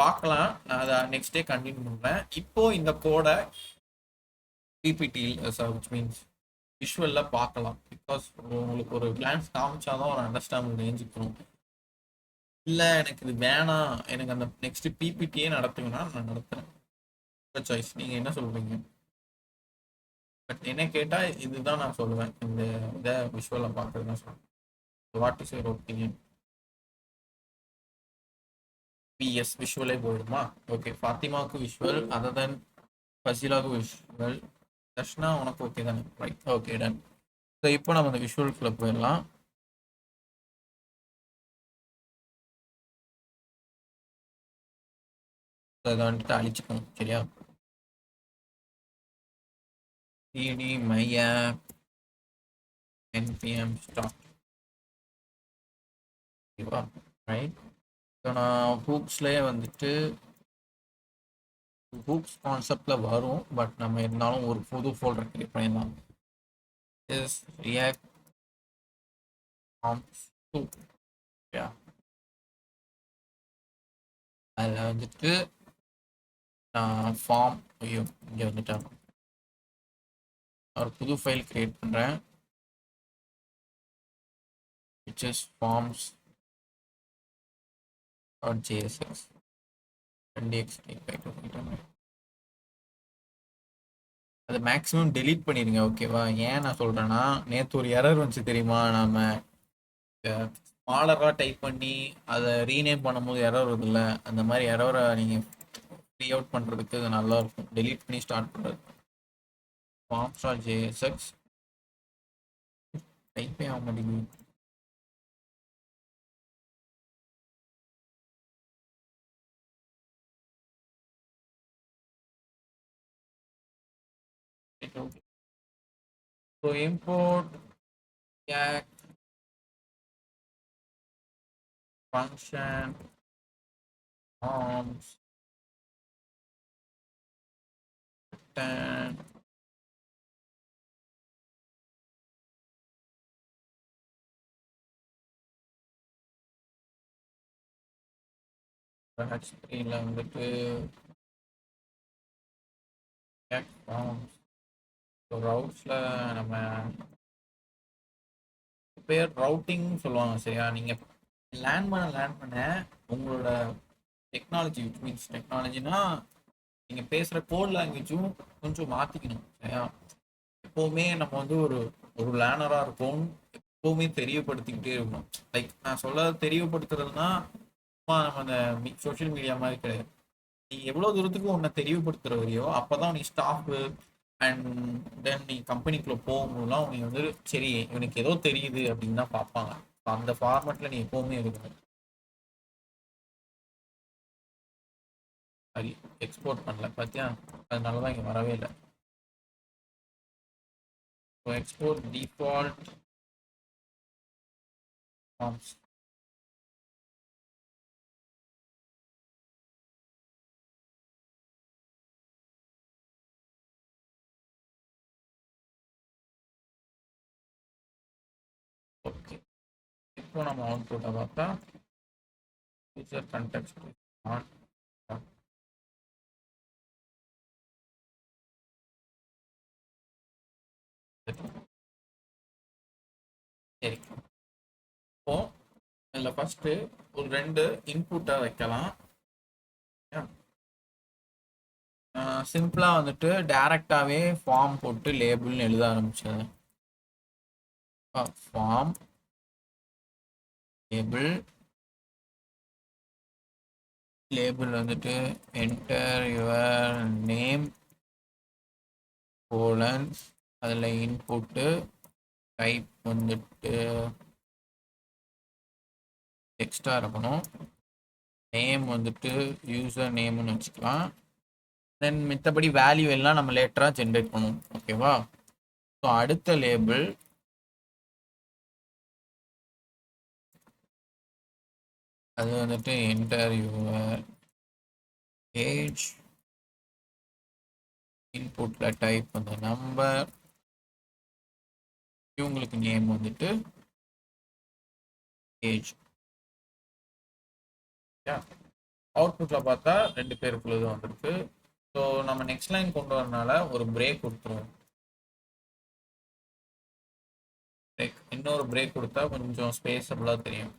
பார்க்கலாம், நான் அதை நெக்ஸ்ட் டே கண்டினியூ பண்ணுவேன். இப்போ இந்த கோடை பிபிடி விச் மீன்ஸ் விஷுவல்ல பார்க்கலாம். பிகாஸ் உங்களுக்கு ஒரு கிளான்ஸ் காமிச்சாதான் ஒரு அண்டர்ஸ்டாண்டிங் ரேஞ்சுக்கணும். இல்லை எனக்கு இது வேணாம், எனக்கு அந்த நெக்ஸ்ட் பிபிடியே நடத்துங்கன்னா நான் நடத்துறேன். சாய்ஸ், நீங்க என்ன சொல்றீங்க? பட் என்ன கேட்டா இதுதான் நான் சொல்லுவேன், இந்த இதை விஷுவலை பார்க்கறது தான் சொல்லுவேன். What is your opinion? பிஎஸ் விஷுவலே போயிடுமா? ஓகே, ஃபாத்திமாவுக்கு விஷுவல், அதர் தென் ஃபசிலாவுக்கு விஷுவல், தர்ஷனா உனக்கு ஓகே தானே? Right, okay done. ஸோ இப்போ நம்ம அந்த விஷுவல்குள்ள போயிடலாம். அதை வந்துட்டு அழிச்சுக்கணும். சரியா? சிடி மைய npm start. ஓகேவா? ரைட். ஸோ நான் ஹூக்ஸ்லேயே வந்துட்டு ஹூக்ஸ் கான்செப்ட்ல வரும். பட் நம்ம இருந்தாலும் ஒரு புது ஃபோல்டர் கிரியேட் பண்ணிடலாம். Is react forms 2. அதில் வந்துட்டு நான் ஃபார்ம் ஐயோ இங்கே வந்துட்டேன், ஒரு புது ஃபைல் கிரியேட் பண்ணுறேன், which is forms dot JSX 2x அதை மேக்ஸிமம் டெலீட் பண்ணிடுங்க. ஓகேவா? ஏன் நான் சொல்கிறேன்னா, நேற்று ஒரு எரர் வந்துச்சு தெரியுமா? நம்ம ஸ்மாலராக டைப் பண்ணி அதை ரீநேம் பண்ணும்போது எரர் வருதுல்ல, அந்த மாதிரி எரரை நீங்கள் ஃப்ரீ அவுட் பண்ணுறதுக்கு இது நல்லாயிருக்கும். டெலீட் பண்ணி ஸ்டார்ட் பண்ணுறது. ஃபார்ம்ஸ் டாட் ஜேஎஸ்எக்ஸ் டைப்பே ஆக மாட்டேங்குது. So import cat function forms return h3ல வந்துட்டு cat forms. ரவுட்ஸ்ல நம்ம பேர் ரவுட்டிங் சொல்லுவாங்க. சரியா? நீங்க லேர்ன் பண்ண உங்களோட டெக்னாலஜி, விச் மீன்ஸ் டெக்னாலஜினா நீங்க பேசுற கோட் லாங்குவேஜும் கொஞ்சம் மாத்திக்கணும். சரியா? எப்பவுமே நம்ம வந்து ஒரு ஒரு லேர்னரா இருக்கும், எப்பவுமே தெரியப்படுத்திக்கிட்டே இருக்கணும். லைக் நான் சொல்ல தெரியப்படுத்துறதுனா நம்ம அந்த சோஷியல் மீடியா மாதிரி கிடையாது. நீ எவ்வளவு தூரத்துக்கு உன்னை தெரியப்படுத்துற வரையோ அப்பதான் நீ ஸ்டாஃப் அண்ட் தென் நீ கம்பெனிக்குள்ள போகும்போதுலாம் நீ வந்து சரி இவனுக்கு ஏதோ தெரியுது அப்படின்னு தான் பார்ப்பாங்க. அந்த ஃபார்மேட்ல நீ எப்பவுமே இருக்கணும். சரி, எக்ஸ்போர்ட் பண்ணல பார்த்தியா? அதனாலதான் இங்க வரவே இல்லை. Export default forms. ஓகே, இப்போ நம்ம அவுட்புட்டை பார்த்தா யூசர் கண்டெக்ஸ்ட் நாட். சரி, இப்போ இதில் ஃபர்ஸ்ட் ஒரு 2 இன்புட்டை வைக்கலாம். சிம்பிளா வந்துட்டு டைரக்டாவே ஃபார்ம் போட்டு லேபிள்னு எழுத ஆரம்பிச்சது. ஃபார்ம் லேபிள் வந்துட்டு என்டர் யுவர் நேம் கோலன், அதில் இன்புட்டு டைப் வந்துட்டு டெக்ஸ்டா இருக்கணும். நேம் வந்துட்டு யூசர் நேம்னு வச்சுக்கலாம். தென் மித்தபடி வேல்யூ எல்லாம் நம்ம லேட்டராக ஜென்ரேட் பண்ணுவோம். ஓகேவா? ஸோ அடுத்த லேபிள் அது வந்துட்டு என்டர் யுவர் ஏஜ், இன்புட்ல டைப் பண்ண நம்பர், இவங்களுக்கு நேம் வந்துட்டு ஏஜ். அவுட்புட்ல பார்த்தா 2 பேருக்குள்ளது வந்திருக்கு. ஸோ நம்ம நெக்ஸ்ட் லைன் கொண்டு வரனால ஒரு பிரேக் கொடுத்துருவோம். இன்னொரு பிரேக் கொடுத்தா கொஞ்சம் ஸ்பேஸபிளா தெரியும்.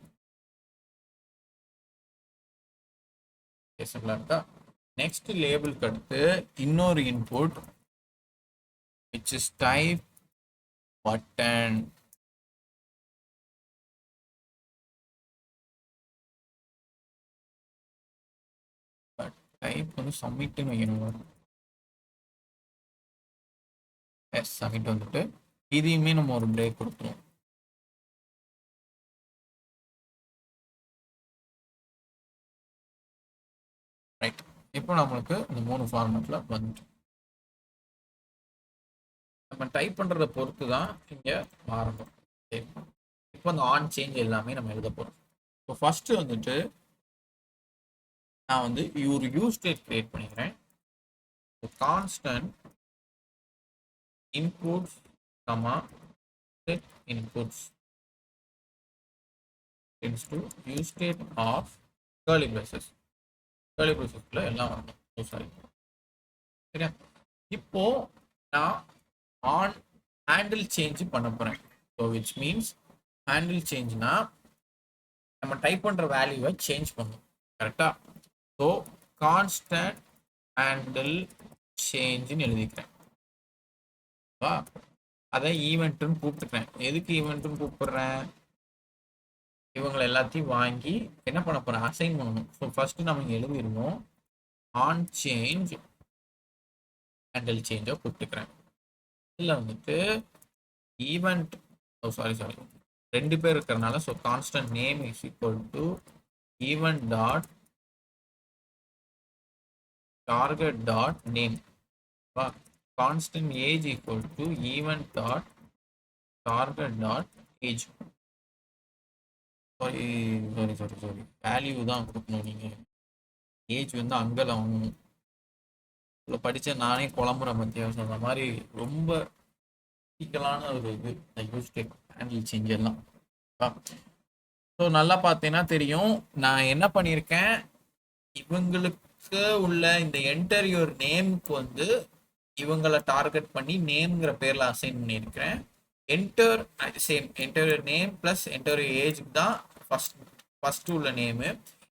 ஸ்பேஸபிளா இருக்கா? நெக்ஸ்ட் லேபிளுக்கு அடுத்து இன்னொரு input which is type button. Type வந்து சப்மிட்னு வைக்கணும். எஸ், சப்மிட் வந்துட்டு இதையுமே நம்ம ஒரு பிரேக் கொடுத்துருவோம். ரைட், இப்போ நம்மளுக்கு இந்த 3 ஃபார்மேட்ல வந்துட்டு நம்ம டைப் பண்றத பொறுத்து தான் இங்க மாறணும். சரி, இப்போ அந்த ஆன் சேஞ்ச் எல்லாமே நம்ம எழுத போறோம். இப்போ ஃபர்ஸ்ட் வந்துட்டு நான் வந்து ஒரு யூஸ் ஸ்டேட் கிரியேட் பண்ணிக்கிறேன். Constant inputs comma set inputs tends to use state of curly braces. Curly ப்ராக்கெட்ல எல்லாம் வரணும். சாரி, சரியா? இப்போ நான் ஆன் ஹேண்டில் சேஞ்ச் பண்ண போறேன். ஸோ விச் மீன்ஸ் ஹேண்டில் சேஞ்ச்னா நம்ம டைப் பண்ற வேல்யூவை சேஞ்ச் பண்ணும். கரெக்டா? ஸோ கான்ஸ்டன்ட் ஹேண்டில் சேஞ்சுன்னு எழுதிக்கிறேன். அதை ஈவெண்ட்னு கூப்பிட்டுக்கிறேன். எதுக்கு ஈவெண்ட்னு கூப்பிடுறேன்? இவங்களை எல்லாத்தையும் வாங்கி என்ன பண்ண போறேன்? அசைன் பண்ணணும். ஸோ ஃபர்ஸ்ட் நம்ம இங்கே எழுதிருவோம். ஆன் சேஞ்ச் ஹேண்டில் சேஞ்சை கூப்பிட்டுக்கிறேன். இதில் வந்துட்டு ஈவெண்ட், சாரி ரெண்டு பேர் இருக்கிறதுனால so constant name is equal to event dot target dot name. Constant age equal to event dot target dot age. Sorry value தான் கொடுக்கணும். நீங்கள் ஏஜ் வந்து அங்கே ஆகணும். இதில் படித்த நானே குழம்புறேன் பற்றியா. அந்த மாதிரி ரொம்ப சிக்கலான ஒரு இது யூஸ் டேக் ஹேண்டில் சேஞ்ச் எல்லாம். ஸோ நல்லா பார்த்தீங்கன்னா தெரியும் நான் என்ன பண்ணியிருக்கேன். இவங்களுக்கு உள்ள இந்த என்டர் யுவர் நேமுக்கு வந்து இவங்களை டார்கெட் பண்ணி நேம்ங்கிற பேர்ல அசைன் பண்ணியிருக்கிறேன். Enter same enter name plus enter age தான் ஃபர்ஸ்ட் உள்ள நேமு.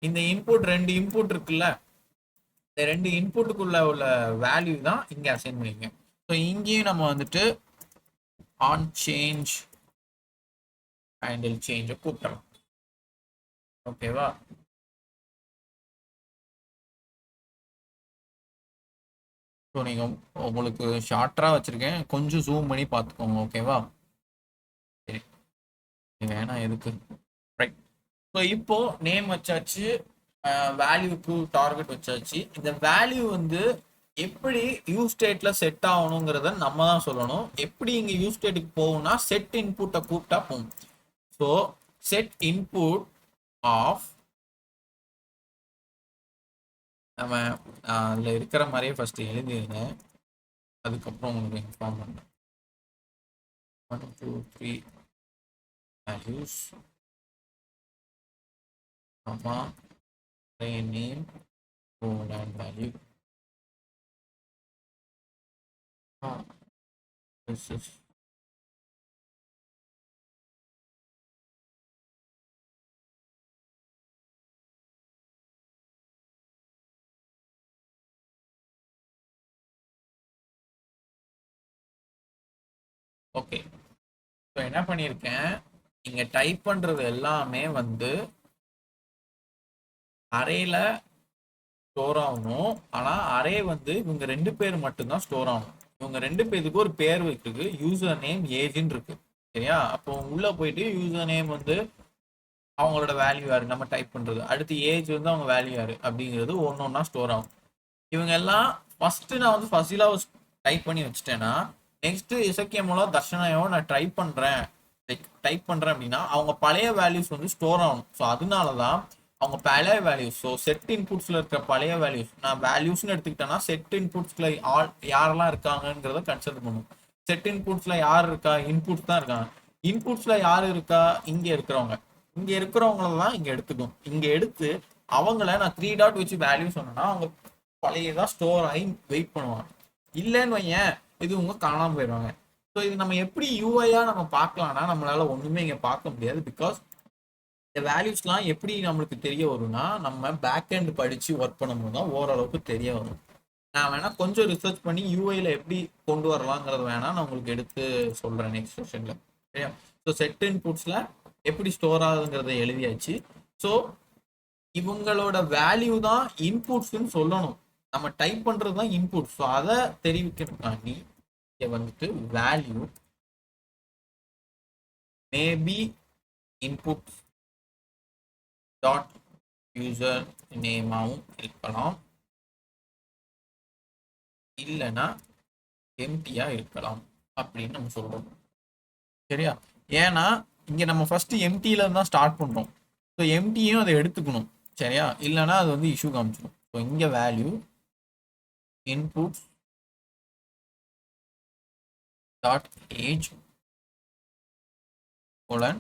இந்த இன்புட் ரெண்டு இன்புட் இருக்குல்ல, இந்த ரெண்டு இன்புட்டுக்குள்ள உள்ள வேல்யூ தான் இங்க அசைன் பண்ணிருக்கேன். ஸோ இங்கேயும் நம்ம வந்துட்டு ஆன் சேஞ்ச் ஹேண்டில் சேஞ்சை கூப்பிடலாம். ஓகேவா? ஸோ நீங்கள் உங்களுக்கு ஷார்ட்டாக வச்சுருக்கேன், கொஞ்சம் ஜூம் பண்ணி பார்த்துக்கோங்க. ஓகேவா? சரி, வேணா எதுக்கு. ரைட். ஸோ இப்போ நேம் வச்சாச்சு, வேல்யூக்கு டார்கெட் வச்சாச்சு. இந்த வேல்யூ வந்து எப்படி யூ ஸ்டேட்ல செட் ஆகணுங்கிறத நம்ம தான் சொல்லணும். எப்படி இங்கே யூ ஸ்டேட்டுக்கு போகும்னா செட் இன்புட்டை கூப்பிட்டா போகும். ஸோ செட் இன்புட் ஆஃப் நம்ம அதில் இருக்கிற மாதிரியே ஃபர்ஸ்ட் எழுதிருந்தேன், அதுக்கப்புறம் உங்களுக்கு இன்ஃபார்ம் பண்ணுறேன். 1 2 3 values, comma, array name, colon value. This is okay. So என்ன பண்ணியிருக்கேன், இங்கே டைப் பண்ணுறது எல்லாமே வந்து அரேல ஸ்டோர் ஆகணும். ஆனால் அரே வந்து இவங்க ரெண்டு பேர் மட்டும்தான் ஸ்டோர் ஆகணும். இவங்க ரெண்டு பேருக்கு ஒரு பேர் வைக்கிறது யூசர் நேம் ஏஜ்ன்னு இருக்கு. சரியா? அப்போ உள்ளே போயிட்டு யூசர் நேம் வந்து அவங்களோட வேல்யூ யாரு நம்ம டைப் பண்ணுறது, அடுத்து ஏஜ் வந்து அவங்க வேல்யூ யாரு அப்படிங்கிறது ஒன்று ஒன்றா ஸ்டோர் ஆகும். இவங்க எல்லாம் ஃபர்ஸ்ட் நான் வந்து ஃபசிலாவை டைப் பண்ணி வச்சுட்டேன்னா நெக்ஸ்ட் இசக்கியமோலோ தர்ஷனாயோ நான் டைப் பண்ணுறேன் அப்படின்னா அவங்க பழைய வேல்யூஸ் வந்து ஸ்டோர் ஆகணும். ஸோ அதனால தான் அவங்க பழைய வேல்யூஸ், ஸோ செட் இன்புட்ஸில் இருக்கிற பழைய வேல்யூஸ் நான் வேல்யூஸ்னு எடுத்துக்கிட்டேன்னா செட் இன்புட்ஸில் யாரெல்லாம் இருக்காங்கிறத கன்சிடர் பண்ணும். செட் இன்புட்ஸில் யார் இருக்கா, இன்புட்ஸ் தான் இருக்காங்க. இன்புட்ஸில் யார் இருக்கா, இங்கே இருக்கிறவங்க. இங்கே இருக்கிறவங்கள தான் இங்கே எடுத்துக்கும். இங்கே எடுத்து அவங்கள நான் 3 டாட் வச்சு வேல்யூ சொன்னேன்னா அவங்க பழையதான் ஸ்டோர் ஆகி வெயிட் பண்ணுவாங்க. இல்லைன்னு வையன் இது உங்க காணாமல் போயிடுவாங்க. ஸோ இது நம்ம எப்படி யூஐயா நம்ம பார்க்கலாம்னா நம்மளால ஒன்றுமே இங்கே பார்க்க முடியாது. பிகாஸ் இந்த வேல்யூஸ்லாம் எப்படி நம்மளுக்கு தெரிய வரும்னா நம்ம பேக் எண்ட் படித்து ஒர்க் பண்ணும்போது தான் ஓரளவுக்கு தெரிய வரும். நான் வேணா கொஞ்சம் ரிசர்ச் பண்ணி யூஐல எப்படி கொண்டு வரலாங்கிறது வேணா நான் உங்களுக்கு எடுத்து சொல்கிறேன் நெக்ஸ்ட் செஷனில். சரியா? ஸோ செட் இன்புட்ஸில் எப்படி ஸ்டோர் ஆகுதுங்கிறத எழுதியாச்சு. ஸோ இவங்களோட வேல்யூ தான் இன்புட்ஸ்ன்னு சொல்லணும். நம்ம டைப் பண்ணுறது தான் இன்புட். ஸோ அதை தெரிவிக்கிறதுக்காண்டி வந்துட்டு value maybe input dot user நேமாவும் இருக்கலாம், இல்லைன்னா எம்டியா இருக்கலாம் அப்படின்னு நம்ம சொல்றோம். சரியா? ஏன்னா இங்க நம்ம ஃபர்ஸ்ட் எம்டியில தான் ஸ்டார்ட் பண்றோம். ஸோ எம்டியும் அதை எடுத்துக்கணும். சரியா? இல்லைன்னா அது வந்து இஷ்யூ காமிச்சிடும். ஸோ இங்க value input dot age colon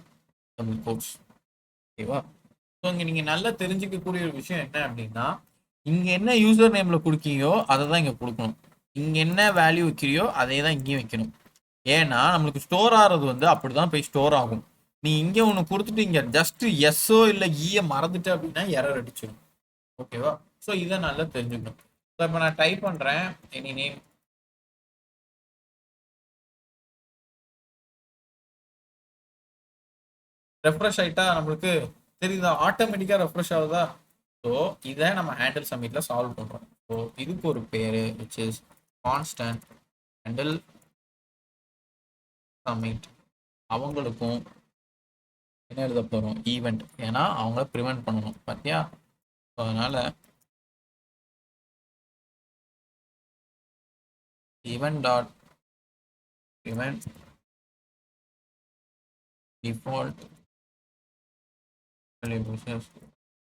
double quotes. ஓகேவா? ஸோ இங்கே நீங்கள் நல்லா தெரிஞ்சுக்கக்கூடிய ஒரு விஷயம் என்ன அப்படின்னா இங்க என்ன யூசர் நேம்ல கொடுக்கீங்கோ அதை தான் இங்க கொடுக்கணும். இங்க என்ன வேல்யூ வைக்கிறியோ அதே தான் இங்கேயும் வைக்கணும். ஏன்னா நம்மளுக்கு ஸ்டோர் ஆகிறது வந்து அப்படிதான் போய் ஸ்டோர் ஆகும். நீ இங்க ஒன்று கொடுத்துட்டு இங்க ஜஸ்ட் எஸ்ஓ இல்லை ஈய மறந்துட்டு அப்படின்னா எரர் அடிச்சிடும். ஓகேவா? ஸோ இதை நல்லா தெரிஞ்சுக்கணும். ஸோ இப்போ நான் டைப் பண்றேன் எனி நேம். ரெஃப்ரெஷ் ஆயிட்டா நம்மளுக்கு தெரியுதா, ஆட்டோமேட்டிக்கா ரெஃப்ரெஷ் ஆகுதா? ஸோ இதை நம்ம ஹேண்டில் சப்மிட்ல சால்வ் பண்றோம். ஸோ இதுக்கு ஒரு பேரு which is constant handle submit. அவங்களுக்கும் என்ன எழுத போறோம், ஈவெண்ட். ஏன்னா அவங்கள ப்ரிவென்ட் பண்ணணும் பார்த்தியா. ஸோ அதனால event dot prevent default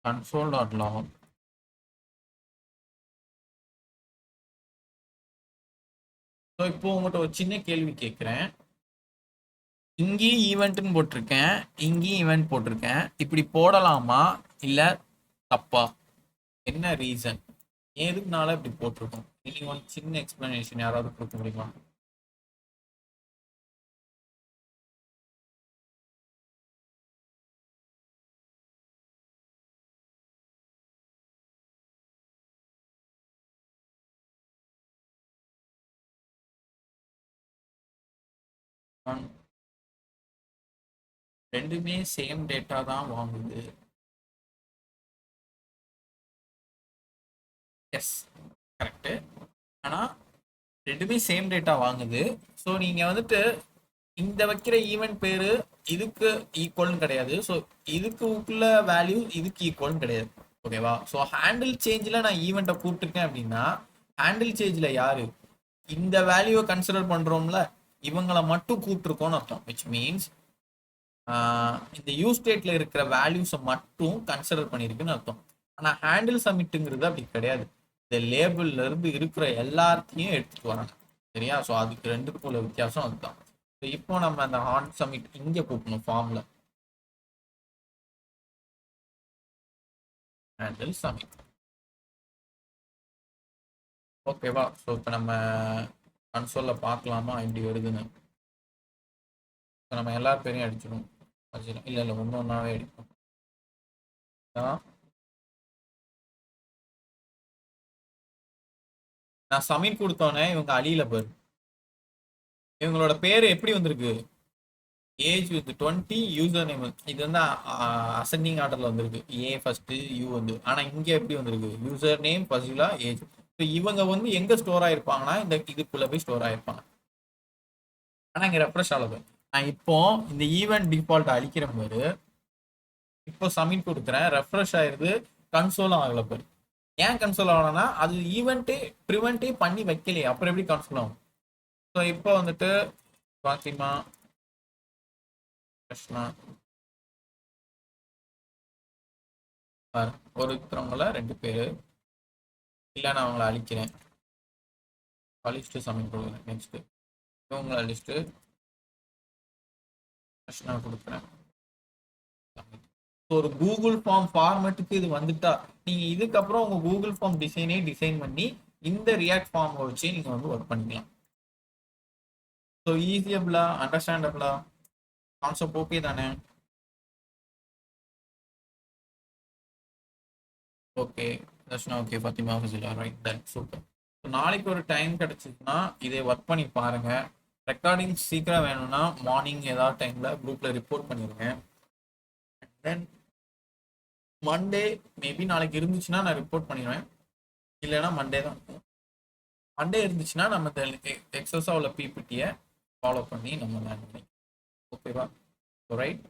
console dot log. So இப்போ உங்கள்கிட்ட ஒரு சின்ன கேள்வி கேட்குறேன். இங்கேயும் ஈவெண்ட்னு போட்டிருக்கேன், இங்கேயும் ஈவெண்ட் போட்டிருக்கேன். இப்படி போடலாமா இல்லை தப்பா? என்ன ரீசன், எதுக்குனால இப்படி போட்டிருக்கோம்? நீங்க ஒரு சின்ன எக்ஸ்பிளனேஷன் யாராவது கொடுக்க முடியுமா? ரெண்டுமே சேம் டேட்டா தான் வாங்குது. Yes, correct. ஆனால் ரெண்டுமே சேம் டேட்டா வாங்குது. ஸோ நீங்கள் வந்துட்டு இந்த வைக்கிற ஈவெண்ட் பேரு இதுக்கு ஈக்குவல்னு கிடையாது. ஸோ இதுக்கு உள்ள வேல்யூ இதுக்கு ஈக்குவல்னு கிடையாது. ஓகேவா? ஸோ ஹேண்டில் சேஞ்சில் நான் ஈவெண்ட்டை கூப்பிட்டுருக்கேன் அப்படின்னா ஹேண்டில் சேஞ்சில் யாரு இந்த வேல்யூவை கன்சிடர் பண்ணுறோம்ல இவங்களை மட்டும் கூப்பிட்டுருக்கோன்னு அர்த்தம். விச் மீன்ஸ் இந்த யூ ஸ்டேட்ல இருக்கிற வேல்யூஸை மட்டும் கன்சிடர் பண்ணியிருக்குன்னு அர்த்தம். ஆனால் ஹேண்டில் சப்மிட்டுங்கிறது அப்படி கிடையாது. இந்த லேபிள்ல இருந்து இருக்கிற எல்லாத்தையும் எடுத்துட்டு வராங்க. சரியா? ஸோ அதுக்கு ரெண்டுக்கும் உள்ள வித்தியாசம் அதுதான். ஸோ இப்போ நம்ம அந்த ஹாண்ட் சப்மிட் இங்கே கூட்டணும் ஃபார்ம்ல. Handle submit. ஓகேவா? ஸோ இப்போ நம்ம கன்சோல்ல பார்க்கலாமா எப்படி வருதுன்னு. நம்ம எல்லா பேரையும் அடிச்சிடும். இல்லை இல்லை, ஒன்று ஒன்றாவே அடிக்கும். நான் சப்மிட் கொடுத்தோன்னே இவங்க அழியில பாரு. இவங்களோட பேர் எப்படி வந்திருக்கு, ஏஜ் வித் 20, யூசர் நேம் இது வந்து அசெண்டிங் ஆர்டர்ல வந்திருக்கு. ஏ ஃபர்ஸ்ட், யூ வந்து. ஆனா இங்க எப்படி வந்திருக்கு, யூசர் நேம் ஃபர்ஸ்ட்ல ஏஜ். இவங்க வந்து எங்க ஸ்டோர் ஆயிருப்பாங்கன்னா இந்த இதுக்குள்ள போய் ஸ்டோர் ஆயிருப்பாங்க. ஆனா இங்க ரெஃப்ரெஷ் ஆகுது. நான் இப்போ இந்த ஈவெண்ட் டிஃபால்ட் அழிக்கிற போது இப்போ சப்மிட் கொடுக்குறேன், ரெஃப்ரெஷ் ஆயிருது, கன்சோலும் ஆகல பாரு. ஏன் கன்சோல் ஆகலன்னா அது ஈவெண்ட்டே ப்ரிவென்ட்டே பண்ணி வைக்கலையே, அப்புறம் எப்படி கன்சோல் ஆகும்? ஸோ இப்போ வந்துட்டு பாத்திமா கிருஷ்ணா ஒருத்தவங்கள 2 பேரு இல்லை, நான் அவங்கள அழிக்கிறேன், அழிச்சிட்டு சப்மிட் கொடுக்குறேன். நெக்ஸ்ட் இவங்கள அழிச்சிட்டு கிருஷ்ணா கொடுக்குறேன். ஒரு கூகுள் ஃபார்ம் ஃபார்மேட்டுக்கு இது வந்துட்டா நீங்க இதுக்கப்புறம் உங்க கூகுள் ஃபார்ம் டிசைனே டிசைன் பண்ணி இந்த ரியாக்ட் ஃபார்ம் வச்சு நீங்க வந்து ஒர்க் பண்ணிக்கலாம். ஸோ ஈஸியபிளா, அண்டர்ஸ்டாண்டபிளா, கான்செப்ட் ஓகே தானே? Okay Darshana, okay Fathima, Fasila, right, done, super. நாளைக்கு ஒரு டைம் கிடைச்சிச்சுன்னா இதை ஒர்க் பண்ணி பாருங்க. ரெக்கார்டிங் சீக்கிரம் வேணும்னா மார்னிங் ஏதாவது டைம்ல குரூப்ல ரிப்போர்ட் பண்ணிருங்க. தென் மண்டே மேபி நாளைக்கு இருந்துச்சுன்னா நான் ரிப்போர்ட் பண்ணிடுவேன், இல்லைன்னா மண்டே தான். மண்டே இருந்துச்சுன்னா நம்ம எக்ஸஸாக உள்ள பிபிடியை ஃபாலோ பண்ணி நம்ம லேர்ன் பண்ணி. ஓகேவா? ரைட்.